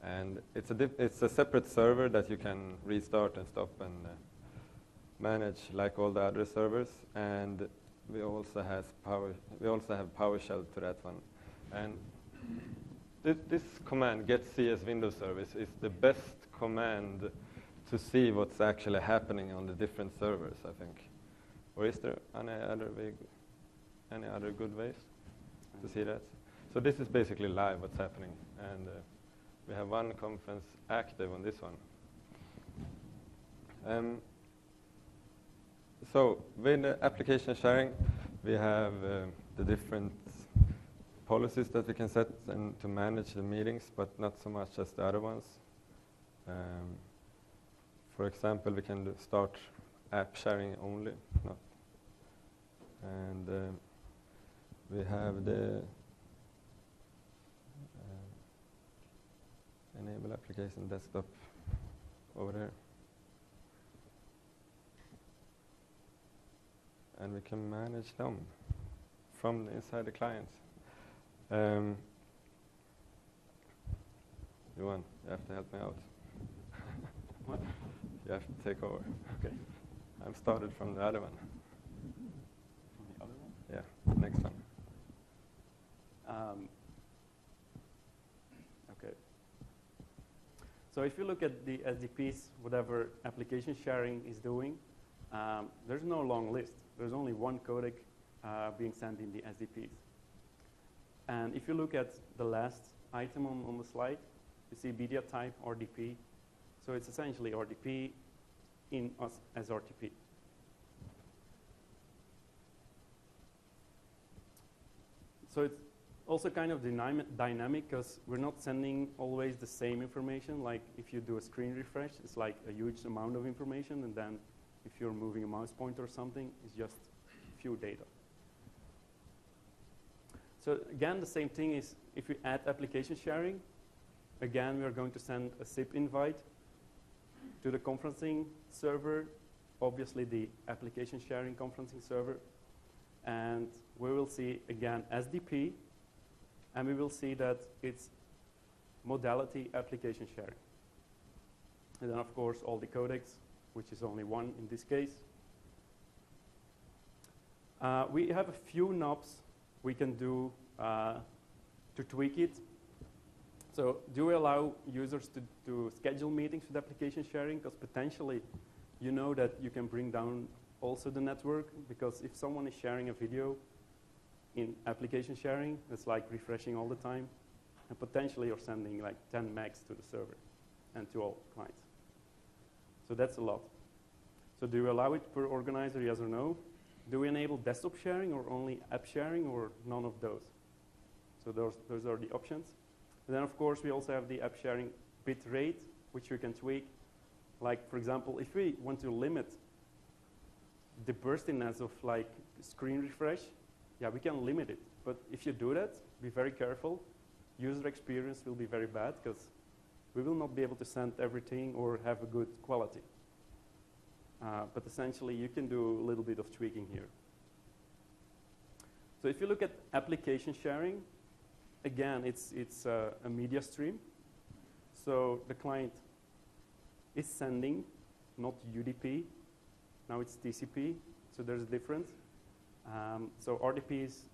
and it's a separate server that you can restart and stop and manage like all the other servers, and we also have PowerShell to that one. And this command, get CS Windows Service, is the best command to see what's actually happening on the different servers, I think. Or is there any other good ways to see that? So this is basically live what's happening, and we have one conference active on this one. So with the application sharing, we have the different policies that we can set and to manage the meetings, but not so much as the other ones. For example, we can start app sharing only, and we have the enable application desktop over there. And we can manage them from inside the client. Johan, you have to help me out. What? You have to take over. Okay. I'm started from the other one. From the other one? Yeah, next one. Okay. So if you look at the SDPs, whatever application sharing is doing, there's no long list. There's only one codec being sent in the SDPs. And if you look at the last item on the slide, you see media type RDP. So it's essentially RDP in us as RTP. So it's also kind of dynamic because we're not sending always the same information. Like if you do a screen refresh, it's like a huge amount of information, and then if you're moving a mouse pointer or something, it's just few data. So again, the same thing is if we add application sharing, again, we are going to send a SIP invite to the conferencing server, obviously the application sharing conferencing server, and we will see again SDP, and we will see that it's modality application sharing. And then of course all the codecs, which is only one in this case. We have a few knobs we can do to tweak it. So do we allow users to schedule meetings with application sharing? Because potentially you know that you can bring down also the network, because if someone is sharing a video in application sharing, it's like refreshing all the time, and potentially you're sending like 10 megs to the server and to all clients. So that's a lot. So do you allow it per organizer, yes or no? Do we enable desktop sharing or only app sharing or none of those? So those are the options. And then of course we also have the app sharing bit rate, which we can tweak. Like for example, if we want to limit the burstiness of like screen refresh, yeah, we can limit it. But if you do that, be very careful. User experience will be very bad because we will not be able to send everything or have a good quality. But essentially, you can do a little bit of tweaking here. So if you look at application sharing, again, it's a media stream. So the client is sending, not UDP. Now it's TCP, so there's a difference. So RDP is,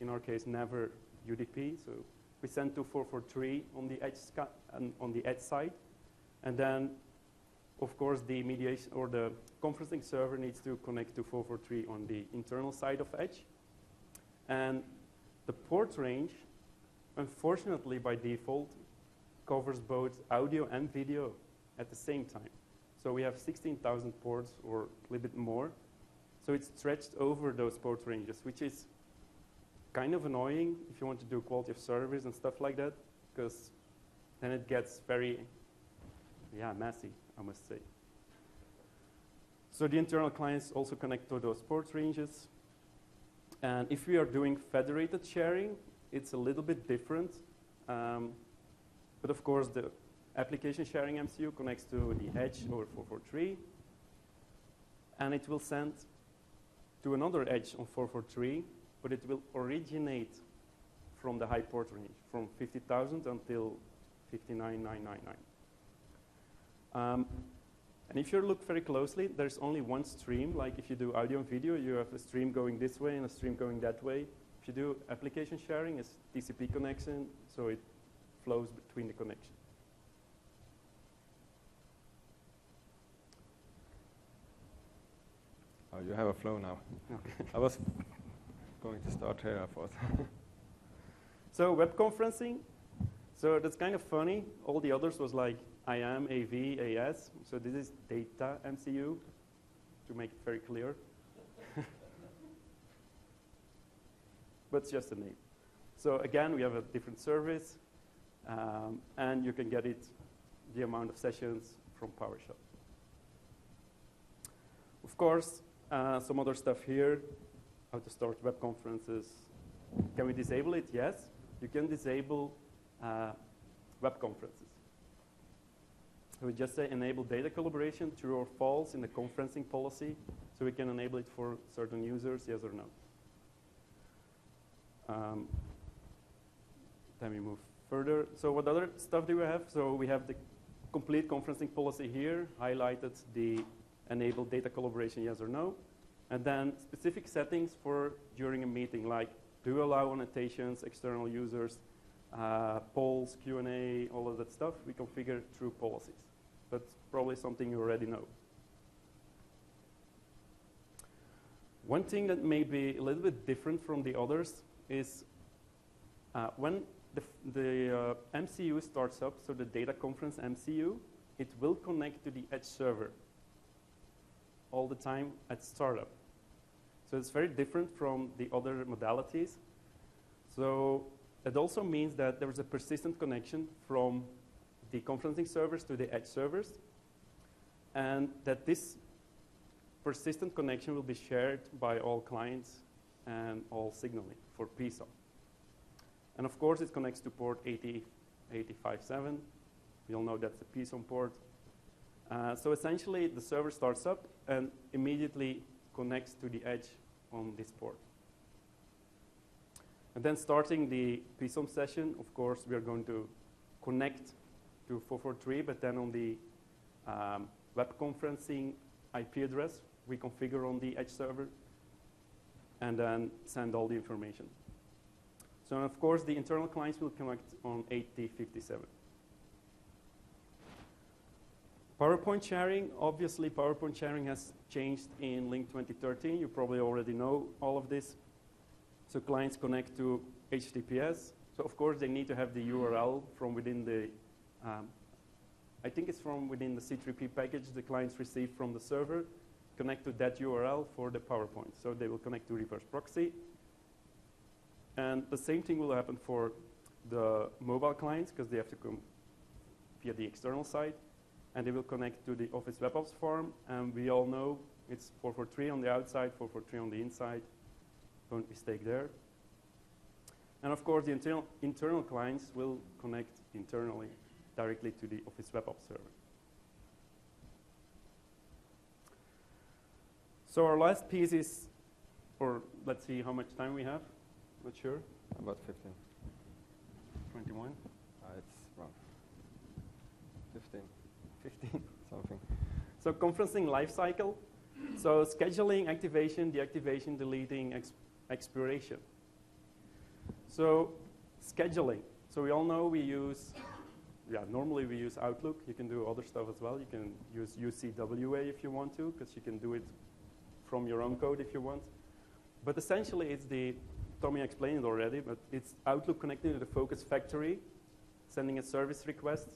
in our case, never UDP. So we send to 443 on the edge side, and then of course, the mediation or the conferencing server needs to connect to 443 on the internal side of Edge. And the port range, unfortunately, by default, covers both audio and video at the same time. So we have 16,000 ports or a little bit more. So it's stretched over those port ranges, which is kind of annoying if you want to do quality of service and stuff like that, because then it gets very, messy, I must say. So the internal clients also connect to those port ranges. And if we are doing federated sharing, it's a little bit different. But of course, the application sharing MCU connects to the edge over 443. And it will send to another edge on 443, but it will originate from the high port range, from 50,000 until 59,999. And if you look very closely, there's only one stream. Like if you do audio and video, you have a stream going this way and a stream going that way. If you do application sharing, it's TCP connection, so it flows between the connections. Oh, you have a flow now. Okay. I was going to start here, I thought. So web conferencing. So that's kind of funny. All the others was like IAM, AV, AS. So this is data MCU, to make it very clear. But it's just a name. So again, we have a different service, and you can get it, the amount of sessions from PowerShell. Of course, some other stuff here, how to start web conferences. Can we disable it? Yes. You can disable web conferences. So we just say enable data collaboration, true or false in the conferencing policy. So we can enable it for certain users, yes or no. Then we move further. So what other stuff do we have? So we have the complete conferencing policy here, highlighted the enable data collaboration, yes or no. And then specific settings for during a meeting, like do you allow annotations, external users, polls, Q&A, all of that stuff, we configure through policies. But probably something you already know. One thing that may be a little bit different from the others is when the MCU starts up, so the data conference MCU, it will connect to the Edge server all the time at startup. So it's very different from the other modalities. So it also means that there is a persistent connection from the conferencing servers to the Edge servers, and that this persistent connection will be shared by all clients and all signaling for PSOM. And of course, it connects to port 8085.7. We all know that's the PSOM port. So essentially, the server starts up and immediately connects to the Edge on this port. And then starting the PSOM session, of course, we are going to connect to 443, but then on the web conferencing IP address, we configure on the Edge server and then send all the information. So of course, the internal clients will connect on 8057. PowerPoint sharing, obviously PowerPoint sharing has changed in Lync 2013. You probably already know all of this. So clients connect to HTTPS. So of course, they need to have the URL from within the, I think it's from within the C3P package the clients receive from the server, connect to that URL for the PowerPoint. So they will connect to reverse proxy. And the same thing will happen for the mobile clients because they have to come via the external side. And they will connect to the Office Web Apps form. And we all know it's 443 on the outside, 443 on the inside. Don't mistake there. And of course, the internal clients will connect internally directly to the Office Web Apps server. So our last piece is, or let's see how much time we have. Not sure. About 15. 21. It's wrong. 15. 15. Something. So conferencing lifecycle. So scheduling, activation, deactivation, deleting, expiration. So scheduling. So we all know we use, normally we use Outlook. You can do other stuff as well. You can use UCWA if you want to, because you can do it from your own code if you want. But essentially it's Tommy explained it already, but it's Outlook connecting to the Focus Factory, sending a service request.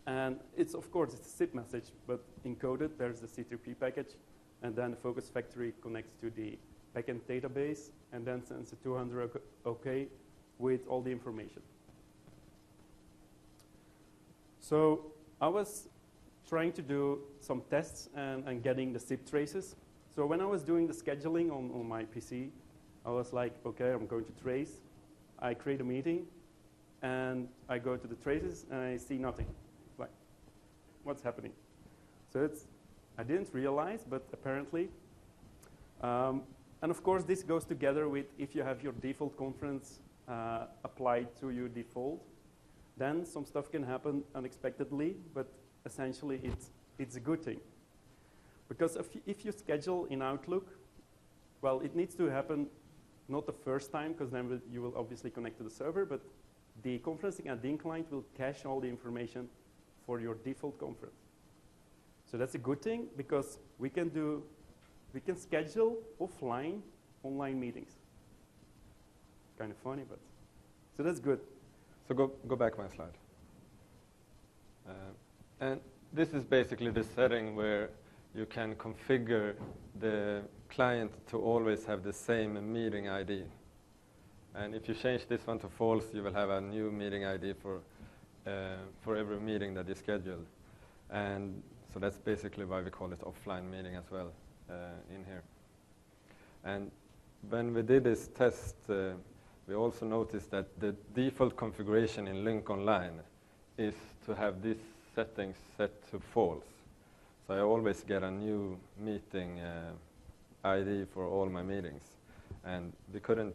And it's, of course, it's a SIP message, but encoded. There's the C3P package. And then the Focus Factory connects to the backend database and then sends a 200 OK with all the information. So I was trying to do some tests and getting the SIP traces. So when I was doing the scheduling on my PC, I was like, OK, I'm going to trace. I create a meeting, and I go to the traces, and I see nothing. Like, what's happening? So I didn't realize, but apparently. And of course, this goes together with if you have your default conference applied to your default, then some stuff can happen unexpectedly, but essentially it's a good thing. Because if you schedule in Outlook, well, it needs to happen not the first time, because then you will obviously connect to the server, but the conferencing admin client will cache all the information for your default conference. So that's a good thing, because we can schedule offline online meetings. Kind of funny, but so that's good. So go back one slide. And this is basically the setting where you can configure the client to always have the same meeting ID. And if you change this one to false, you will have a new meeting ID for every meeting that is scheduled. And so that's basically why we call it offline meeting as well in here. And when we did this test, we also noticed that the default configuration in Lync Online is to have these settings set to false. So I always get a new meeting ID for all my meetings. And we couldn't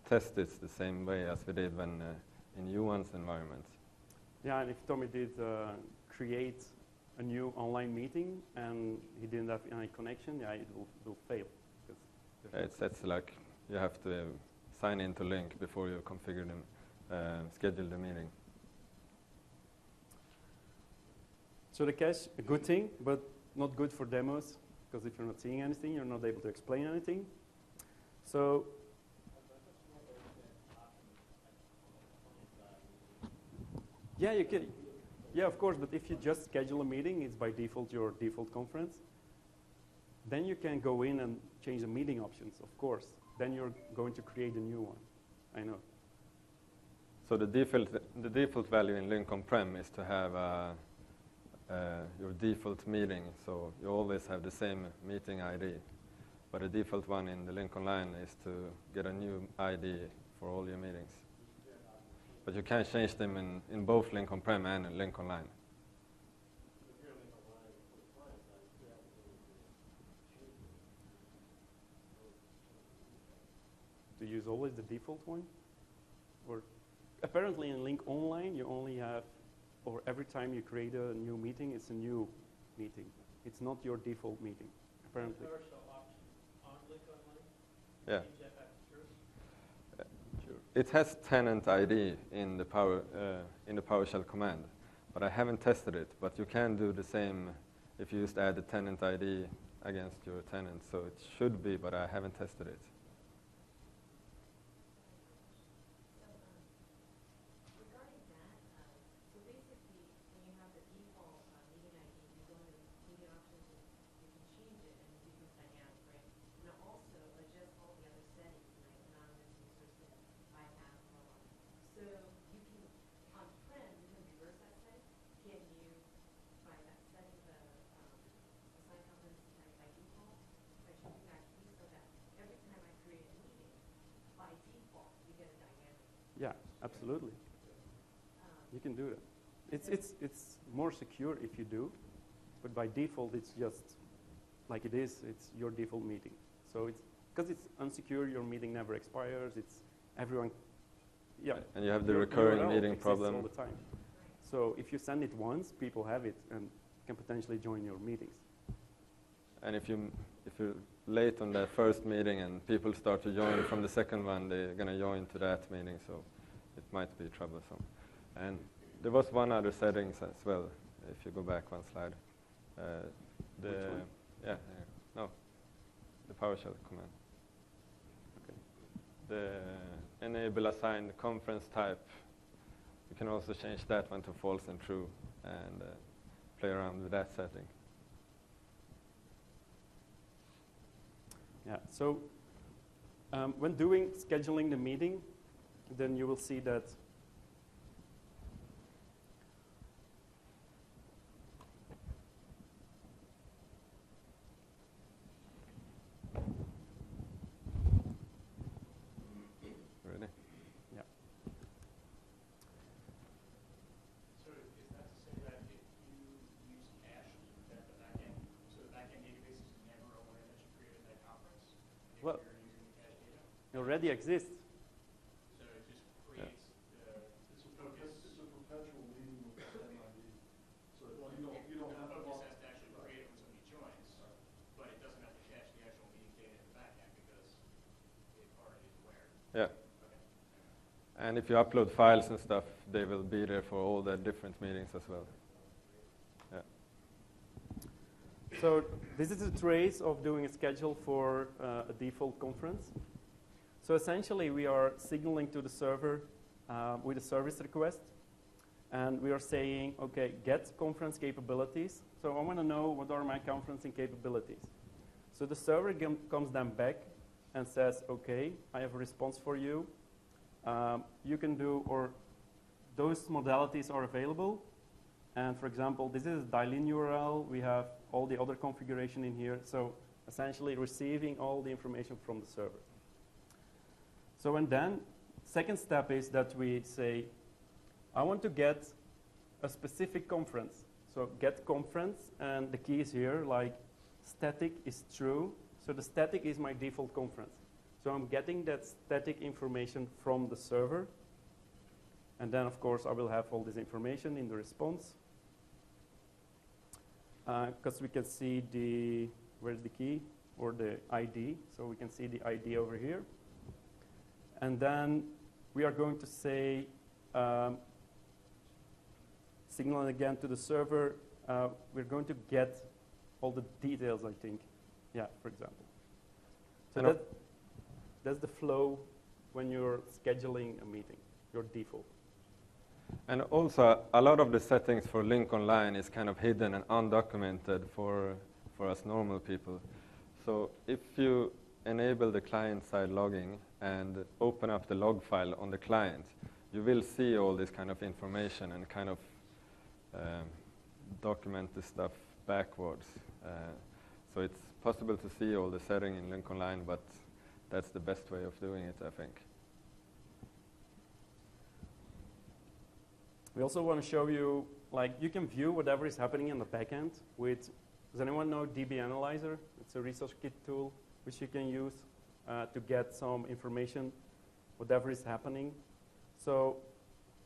test this the same way as we did when in Johan's environment. Yeah, and if Tommy did create a new online meeting and he didn't have any connection, yeah, it will fail. It's like you have to sign into Lync before you configure schedule the meeting. So the cache, a good thing, but not good for demos, because if you're not seeing anything, you're not able to explain anything. So yeah, you can. Yeah, of course, but if you just schedule a meeting, it's by default your default conference. Then you can go in and change the meeting options, of course. Then you're going to create a new one. I know. So the default value in Lync on-prem is to have your default meeting, so you always have the same meeting ID. But the default one in the Lync Online is to get a new ID for all your meetings. But you can change them in both Lync on-prem and Lync Online. To use always the default one? Or apparently in Lync Online, you only have, or every time you create a new meeting, it's a new meeting. It's not your default meeting, apparently. PowerShell option on Lync Online? Yeah. Change that back to true? Sure. It has tenant ID in the PowerShell command, but I haven't tested it. But you can do the same if you just add the tenant ID against your tenant. So it should be, but I haven't tested it. Regarding that, so basically, when you have the default meeting ID, you go into meeting options and you can change it and it becomes dynamic, right? And it also adjust all the other settings, like anonymous users that I have and so on. So you can, on-prem, you can reverse that setting. Can you, by that setting the assign conference type by default, by changing that key so that every time I create a meeting, by default, you get a dynamic. Yeah, absolutely. You can do that. It's more secure if you do, but by default it's just like it is. It's your default meeting. So it's because it's unsecure. Your meeting never expires. It's everyone. Yeah. And you have the your recurring URL meeting exists problem. all the time. So if you send it once, people have it and can potentially join your meetings. And if you're late on that first meeting and people start to join from the second one, they're going to join to that meeting, so it might be troublesome. And there was one other settings as well, if you go back one slide. Which one? Yeah, no, the PowerShell command. Okay. The enable assigned conference type. You can also change that one to false and true and play around with that setting. Yeah. So when doing scheduling the meeting, then you will see that Ready? yeah. So is that to say that if you use cache at the back end, so the back end database is never aware that you created that conference if Well- you're using the cache data? It already exists. So it just creates It's the focus. it's a perpetual meeting with the same ID. So Well, you don't the have to focus log. has to actually create it when somebody joins, but it doesn't have to cache the actual meeting data in the back end because it already is aware. Yeah. Okay. And if you upload files and stuff, they will be there for all the different meetings as well. Yeah. So this is a trace of doing a schedule for a default conference. So essentially, we are signaling to the server with a service request, and we are saying, okay, get conference capabilities. So I want to know what are my conferencing capabilities. So the server comes then back and says, okay, I have a response for you. You can do, or those modalities are available. And for example, this is a dial-in URL. We have all the other configuration in here. So essentially receiving all the information from the server. So and then, second step is that we say, I want to get a specific conference. So get conference, and the key is here, like static is true. So the static is my default conference. So I'm getting that static information from the server. And then, of course, I will have all this information in the response. Because we can see the, where's the key? Or the ID. So we can see the ID over here. And then we are going to say, signal again to the server. We're going to get all the details, I think. Yeah, for example. So that's the flow when you're scheduling a meeting, your default. And also, a lot of the settings for Lync Online is kind of hidden and undocumented for us normal people. So if you enable the client-side logging and open up the log file on the client, you will see all this kind of information and kind of document the stuff backwards. So it's possible to see all the setting in Lync Online, but that's the best way of doing it, I think. We also want to show you, like, you can view whatever is happening in the backend with, does anyone know DB Analyzer? It's a resource kit tool which you can use to get some information, whatever is happening. So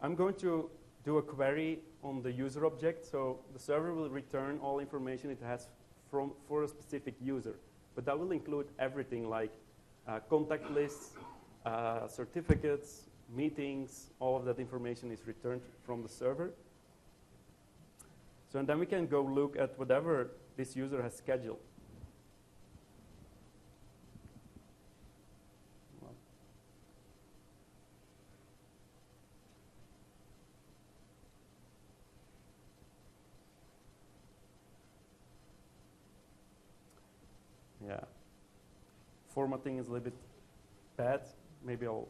I'm going to do a query on the user object. So the server will return all information it has for a specific user. But that will include everything like contact lists, certificates, meetings, all of that information is returned from the server. So and then we can go look at whatever this user has scheduled. Yeah. Formatting is a little bit bad. Maybe I'll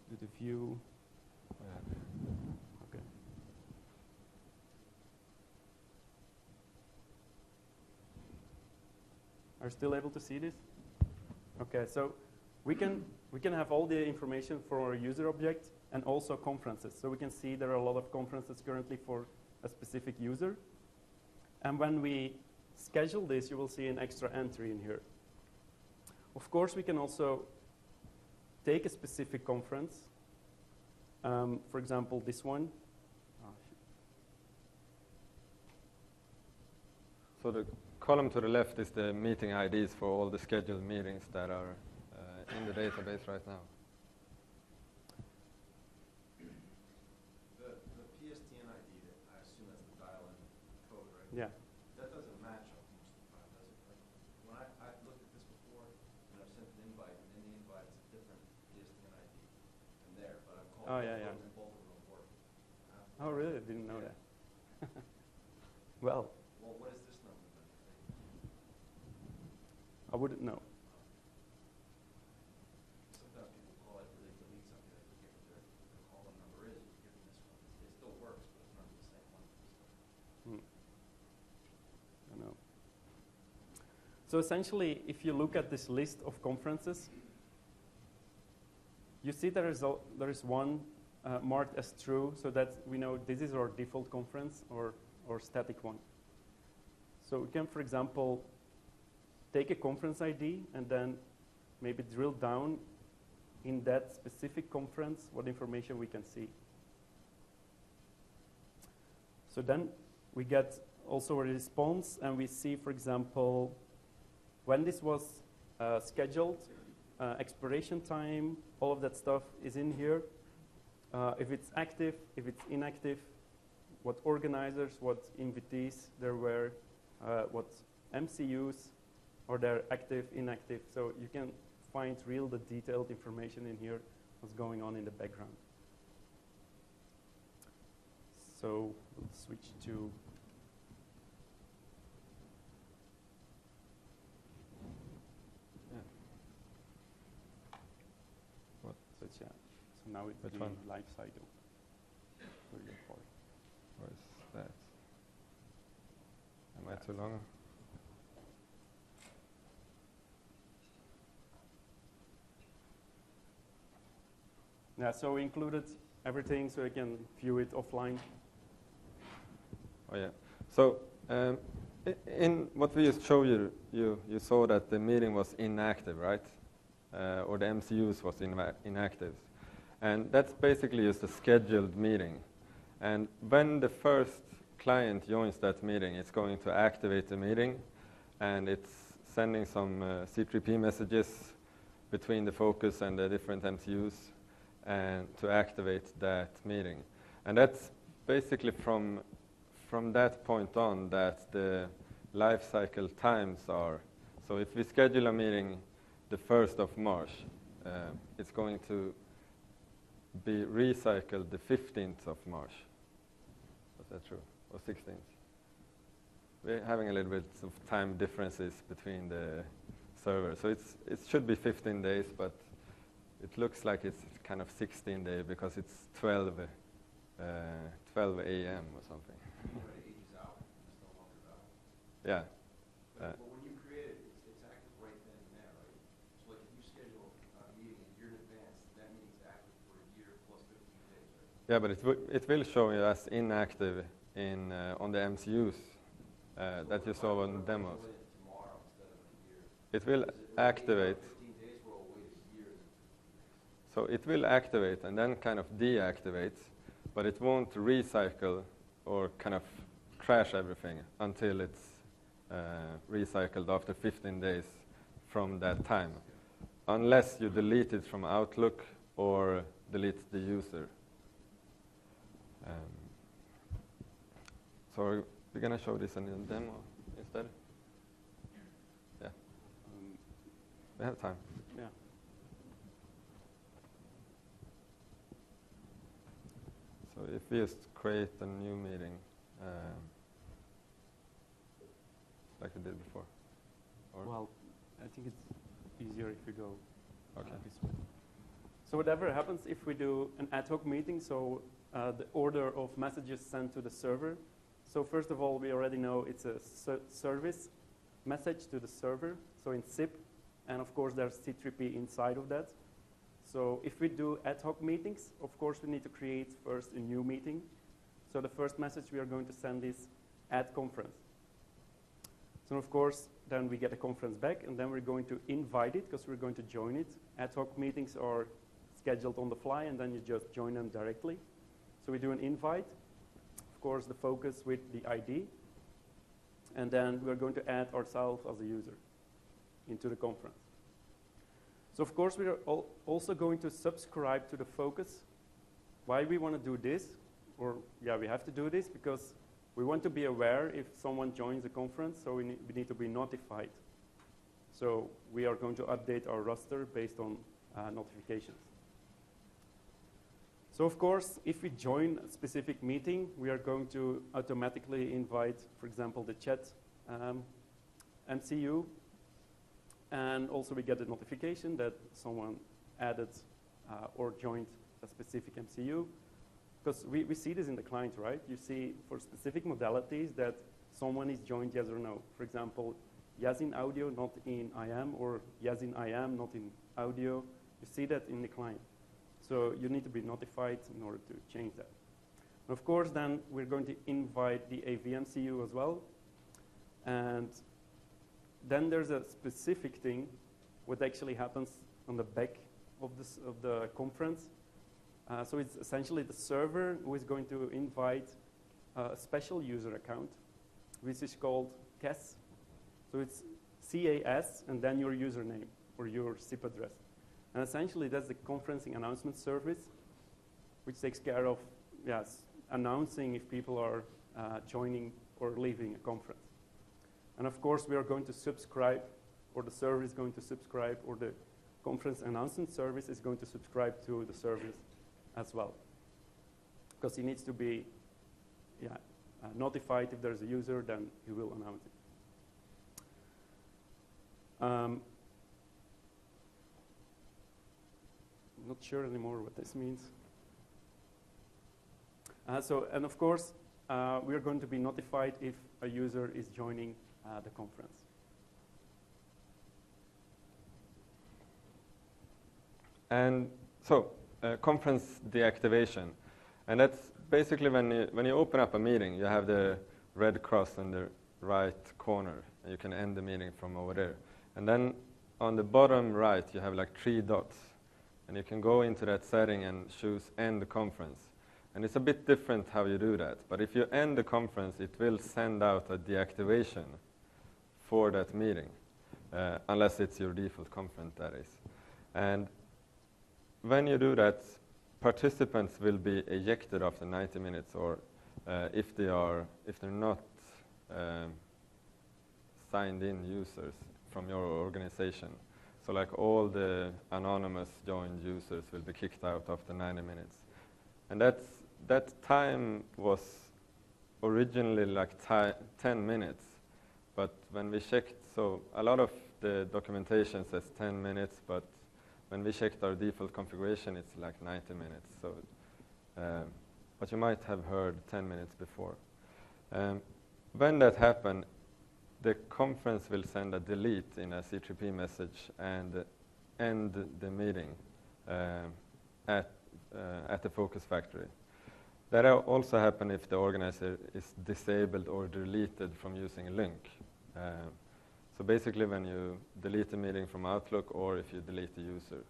do the view. Okay. Are you still able to see this? Okay, so we can have all the information for our user object and also conferences. So we can see there are a lot of conferences currently for a specific user. And when we schedule this, you will see an extra entry in here. Of course, we can also take a specific conference. For example, this one. So the column to the left is the meeting IDs for all the scheduled meetings that are in the database right now. The PSTN ID, that I assume that's the dial-in code, right? Yeah. That doesn't match up most of the time, does it? Like, when I've looked at this before, and I've sent an invite, and in the invite it's a different PSTN ID than there, but I've called both of them, and both of them work. Oh, really? I didn't know that. Well, what is this number then? I wouldn't know. Sometimes people call it, they delete something, they forget what their call-in number is, you give them this one. It still works, but it's not the same one. I know. So essentially, if you look at this list of conferences, you see there is one marked as true, so that we know this is our default conference or static one. So we can, for example, take a conference ID and then maybe drill down in that specific conference what information we can see. So then we get also a response, and we see, for example, when this was scheduled, expiration time, all of that stuff is in here. If it's active, if it's inactive, what organizers, what invitees there were, what MCUs, or they're active, inactive. So you can find the detailed information in here, what's going on in the background. So we'll switch to so now it's Which the one? life cycle. For your part. Where's that? Am I too long? Yeah, so we included everything so you can view it offline. Oh yeah. So in what we just showed you, you saw that the meeting was inactive, right? Or the MCUs was inactive. And that's basically just a scheduled meeting. And when the first client joins that meeting, it's going to activate the meeting, and it's sending some C3P messages between the focus and the different MCUs and to activate that meeting. And that's basically from that point on that the life cycle times are. So if we schedule a meeting the 1st of March, it's going to be recycled the 15th of March. Was that true? Or 16th? We're having a little bit of time differences between the servers. So it should be 15 days, but it looks like it's kind of 16 days because it's 12 a.m. or something. Already 80's out, it's no longer valid. Yeah. But when you create it, it's active right then and there, right? So like if you schedule a meeting a year in advance, that meeting's active for a year plus 15 days, right? Yeah, but it will show you as inactive in on the MCUs that you saw on demos. Tomorrow instead of a year. It will activate. 15 days, we'll wait a year. So it will activate and then kind of deactivate, but it won't recycle or kind of crash everything until it's recycled after 15 days from that time, unless you delete it from Outlook or delete the user. So we're going to show this in a demo instead? Yeah. We have time. Yeah. So if we just create a new meeting, like we did before. Or Well, I think it's easier if we go okay. this way. So whatever happens if we do an ad hoc meeting, so the order of messages sent to the server. So first of all, we already know it's a service message to the server, so in SIP, and of course there's C3P inside of that. So if we do ad hoc meetings, of course we need to create first a new meeting. So the first message we are going to send is ad conference. So of course, then we get a conference back, and then we're going to invite it because we're going to join it. Ad hoc meetings are scheduled on the fly, and then you just join them directly. So we do an invite, of course, the focus with the ID, and then we're going to add ourselves as a user into the conference. So of course, we are also going to subscribe to the focus. Why we want to do this, or yeah, we have to do this because we want to be aware if someone joins the conference, so we need to be notified. So we are going to update our roster based on notifications. So of course, if we join a specific meeting, we are going to automatically invite, for example, the chat MCU. And also we get a notification that someone added or joined a specific MCU. Because we see this in the client, right? You see for specific modalities that someone is joined yes or no. For example, yes in audio, not in IM, or yes in IM, not in audio. You see that in the client. So you need to be notified in order to change that. And of course, then we're going to invite the AV MCU as well. And then there's a specific thing what actually happens on the back of the conference. So it's essentially the server who is going to invite a special user account, which is called CAS. So it's CAS and then your username or your SIP address. And essentially that's the conferencing announcement service, which takes care of announcing if people are joining or leaving a conference. And of course, we are going to subscribe, or the server is going to subscribe, or the conference announcement service is going to subscribe to the service as well. Because he needs to be notified if there's a user, then he will announce it. I'm not sure anymore what this means. And of course, we are going to be notified if a user is joining the conference. And so, conference deactivation. And that's basically when you open up a meeting, you have the red cross in the right corner, and you can end the meeting from over there. And then on the bottom right, you have like 3 dots. And you can go into that setting and choose end the conference. And it's a bit different how you do that. But if you end the conference, it will send out a deactivation for that meeting, unless it's your default conference, that is. And when you do that, participants will be ejected after 90 minutes, or if they're not signed in users from your organization. So like all the anonymous joined users will be kicked out after 90 minutes. And that time was originally like 10 minutes, but when we checked, so a lot of the documentation says 10 minutes, but when we checked our default configuration, it's like 90 minutes. So, but you might have heard 10 minutes before. When that happens, the conference will send a delete in a C3P message and end the meeting at the focus factory. That also happens if the organizer is disabled or deleted from using Lync. So basically when you delete the meeting from Outlook or if you delete the user.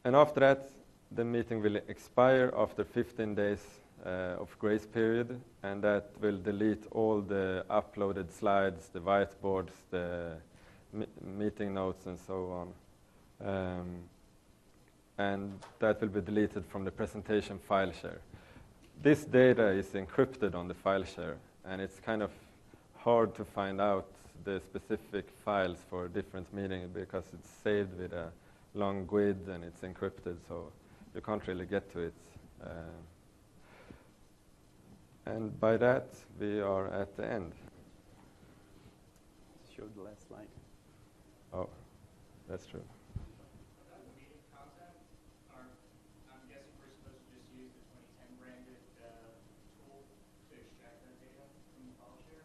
And after that, the meeting will expire after 15 days of grace period, and that will delete all the uploaded slides, the whiteboards, the meeting notes, and so on. And that will be deleted from the presentation file share. This data is encrypted on the file share, and it's kind of hard to find out the specific files for different meetings because it's saved with a long GUID and it's encrypted, so you can't really get to it. And by that, we are at the end. Show the last slide. Oh, that's true. About the meeting content, I'm guessing we're supposed to just use the 2010 branded tool to extract that data from the file share.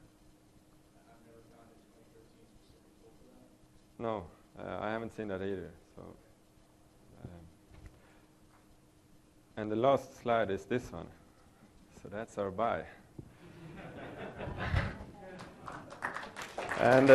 I've never found a 2013 specific tool for that. No, I haven't seen that either. So, and the last slide is this one. So that's our buy. And